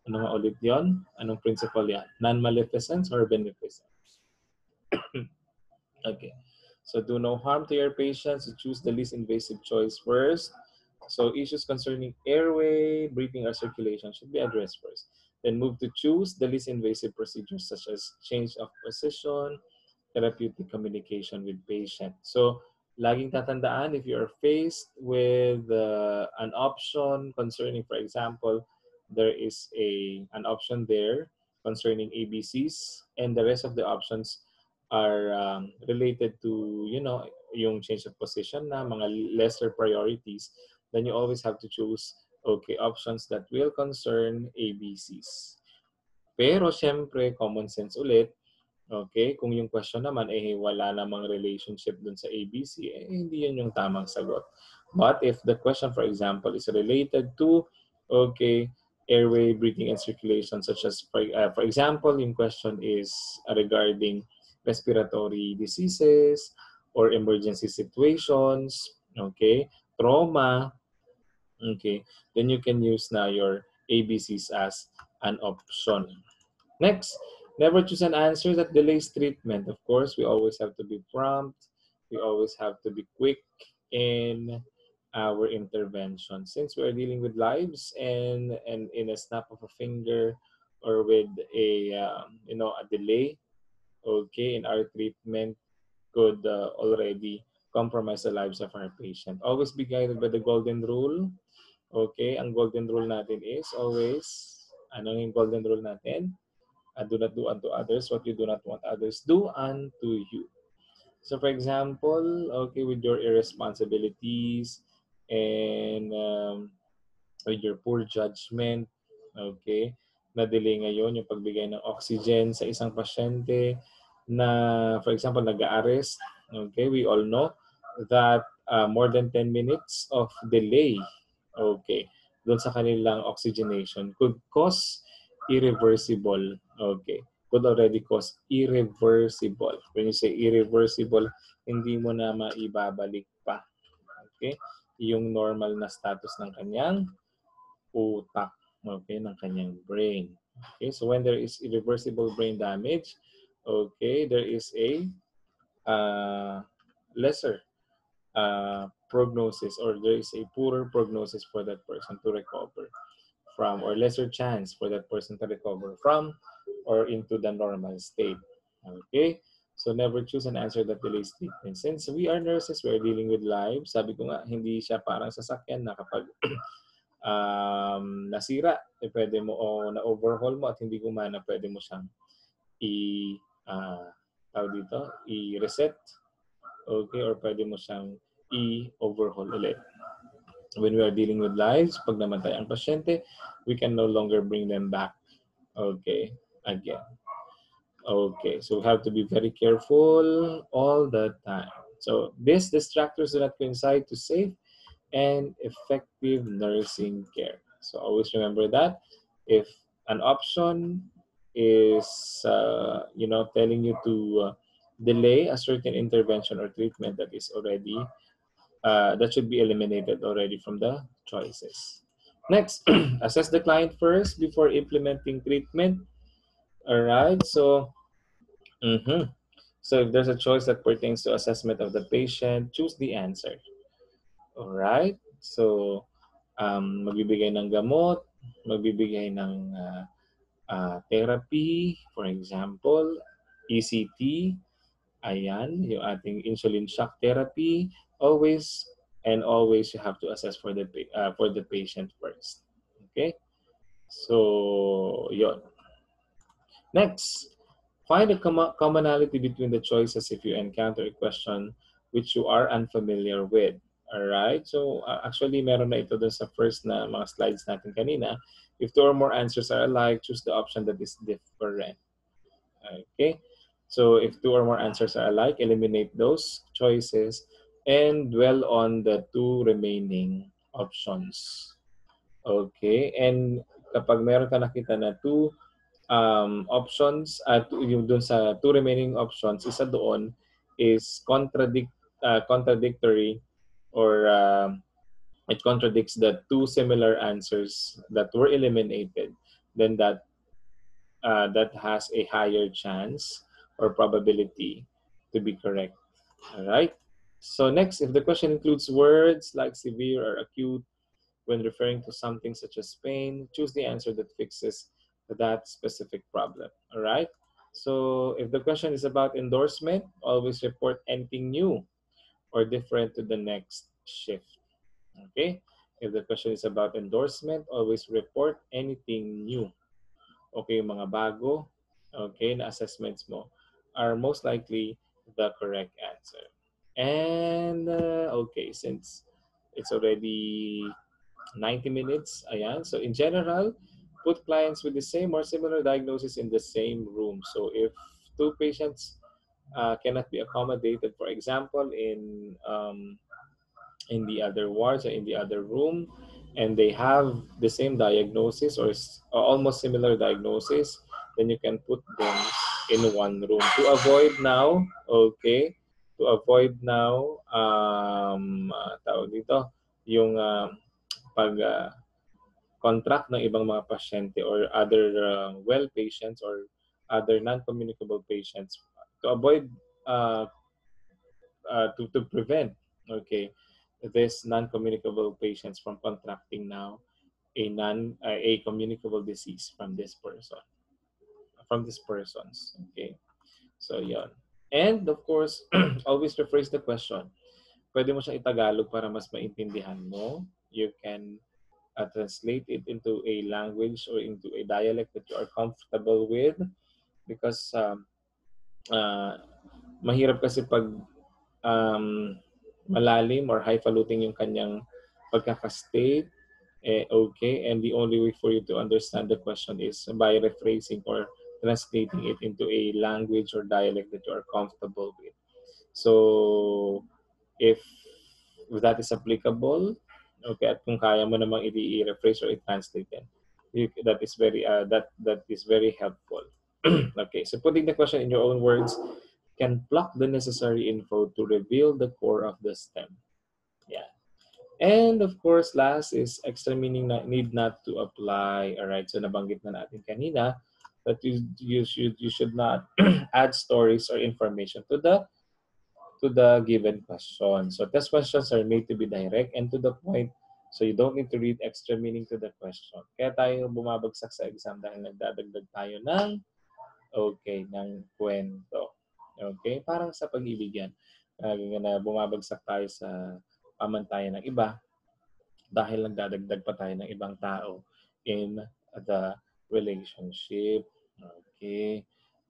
ano nga ulit yun? Anong principle yan? Non-maleficence or beneficence? Okay. So do no harm to your patients. So choose the least invasive choice first. So issues concerning airway, breathing, or circulation should be addressed first. Then move to choose the least invasive procedures such as change of position, therapeutic communication with patient. So laging tatandaan if you are faced with an option concerning, for example, there is an option there concerning ABCs and the rest of the options are related to, yung change of position na mga lesser priorities, then you always have to choose, okay, options that will concern ABCs. Pero syempre, common sense ulit, okay, kung yung question naman wala namang relationship dun sa ABC, hindi yun yung tamang sagot. But if the question, for example, is related to, okay, airway, breathing, and circulation, such as, for example, yung question is regarding respiratory diseases or emergency situations, okay, trauma, okay, then you can use na your ABCs as an option. Next, never choose an answer that delays treatment. Of course, we always have to be prompt. We always have to be quick in our intervention. Since we're dealing with lives and in a snap of a finger or with a delay, okay, in our treatment could already compromise the lives of our patient. Always be guided by the golden rule. Okay, ang golden rule natin is always, ano yung golden rule natin? Do not do unto others what you do not want others do unto you. So for example, okay, with your irresponsibilities and with your poor judgment, okay, na-delay ngayon yung pagbigay ng oxygen sa isang pasyente na, for example, nag-arrest, okay, we all know that more than 10 minutes of delay, okay, doon sa kanilang oxygenation could cause irreversible, okay, could already cause irreversible. When you say irreversible, hindi mo na maibabalik pa, okay, yung normal na status ng kanyang utak, okay, ng kanyang brain. Okay, so when there is irreversible brain damage, okay, there is a lesser prognosis, or there is a poorer prognosis for that person to recover from, or lesser chance for that person to recover from or into the normal state. Okay? So never choose an answer that delays treatment. Since we are nurses, we are dealing with lives. Sabi ko nga, hindi siya parang sasakyan na kapag nasira, pwede mo, o na-overhaul mo at hindi gumana, pwede mo siyang i-reset, okay, or pwede mo siyang i-overhaul ulit. When we are dealing with lives, pag namatay ang pasyente, we can no longer bring them back, okay, again. Okay, so we have to be very careful all the time. So these distractors do not coincide to safe and effective nursing care. So always remember that if an option is, telling you to delay a certain intervention or treatment, that is already, that should be eliminated already from the choices. Next, assess the client first before implementing treatment. All right, so, so if there's a choice that pertains to assessment of the patient, choose the answer. All right, so magbibigay ng gamot, magbibigay ng therapy, for example, ECT, ayan, yung ating insulin shock therapy, always and always you have to assess for the patient first. Okay? So, yon. Next, find a commonality between the choices if you encounter a question which you are unfamiliar with. Alright? So, actually, meron na ito dun sa first na mga slides natin kanina. If two or more answers are alike, choose the option that is different. Okay? So, if two or more answers are alike, eliminate those choices and dwell on the two remaining options. Okay? And kapag meron ka nakita na two options at yung dun sa two remaining options, isa doon is contradictory, or it contradicts the two similar answers that were eliminated, then that has a higher chance or probability to be correct. All right. So next, if the question includes words like severe or acute when referring to something such as pain, choose the answer that fixes that specific problem. All right. So if the question is about endorsement, always report anything new or different to the next shift. Okay. If the question is about endorsement, always report anything new. Okay, mga bago, okay, na assessments mo are most likely the correct answer. And okay, since it's already 90 minutes, ayan. So in general, put clients with the same or similar diagnosis in the same room. So if two patients cannot be accommodated, for example, in the other wards or in the other room, and they have the same diagnosis or almost similar diagnosis, then you can put them in one room to avoid now, okay, to avoid now, tawag dito, yung pag contract ng ibang mga pasyente or other well patients or other non-communicable patients, to avoid to prevent, okay, this non-communicable patients from contracting now a communicable disease from this person, from these persons. Okay, So, yon. And of course, always rephrase the question. Pwede mo siyang itagalog para mas maintindihan mo. You can translate it into a language or into a dialect that you are comfortable with, because uh, mahirap kasi pag malalim or highfalutin yung kanyang pagkakastate, okay, and the only way for you to understand the question is by rephrasing or translating it into a language or dialect that you are comfortable with. So, if that is applicable, okay, at kung kaya mo namang i-rephrase or i-translate yan, that is very helpful. Okay, so putting the question in your own words can pluck the necessary info to reveal the core of the stem. Yeah. And of course, last is extra meaning na need not to apply. All right, so nabanggit na natin kanina that you should not add stories or information to the given question. So test questions are made to be direct and to the point. So you don't need to read extra meaning to the question. Kaya tayo bumabagsak sa exam dahil nagdadagdag tayo ng kwento. Okay? Parang sa pag-ibig yan. Na bumabagsak tayo sa pamantayan ng iba dahil nagdadagdag pa tayo ng ibang tao in the relationship. Okay?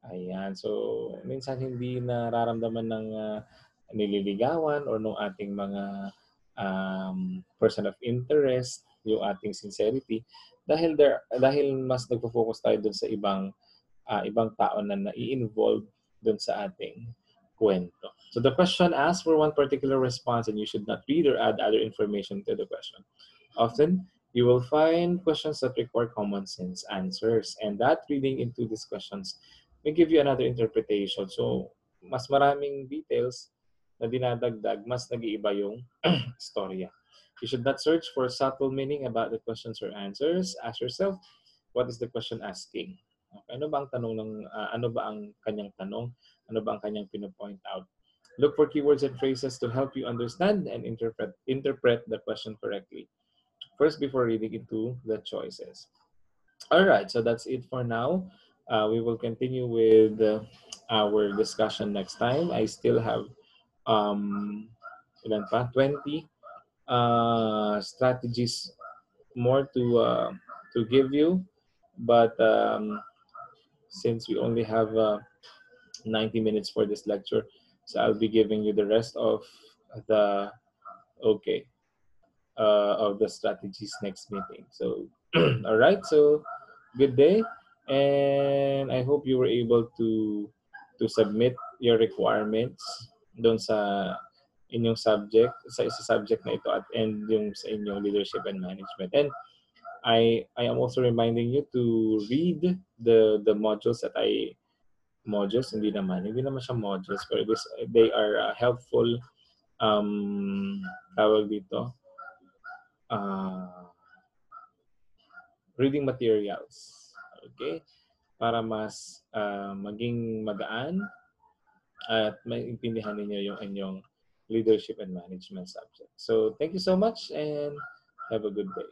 Ayan. So, minsan hindi nararamdaman ng nililigawan or nung ating mga person of interest yung ating sincerity dahil mas nagfo-focus tayo dun sa ibang tao na nai-involve dun sa ating kwento. So the question asks for one particular response and you should not read or add other information to the question. Often, you will find questions that require common sense answers, and that reading into these questions may give you another interpretation. So, mas maraming details na dinadagdag, mas nag-iiba yung storya. You should not search for subtle meaning about the questions or answers. Ask yourself, what is the question asking? Okay, ano ba ang tanong ng ano ba ang kanyang tanong? Ano ba ang kanyang pino-point out? Look for keywords and phrases to help you understand and interpret the question correctly. First, before reading into the choices. All right, so that's it for now. We will continue with our discussion next time. I still have ilan pa? 20 strategies more to give you, but since we only have 90 minutes for this lecture, so I'll be giving you the rest of the of the strategies next meeting. So all right, so good day, and I hope you were able to submit your requirements doon sa inyong subject, sa subject na ito, at and yung sa inyong leadership and management. And I am also reminding you to read the modules that hindi naman siya modules, pero they are helpful tawag dito reading materials, okay, para mas maging magaan at maintindihan ninyo yung inyong leadership and management subject. So thank you so much and have a good day.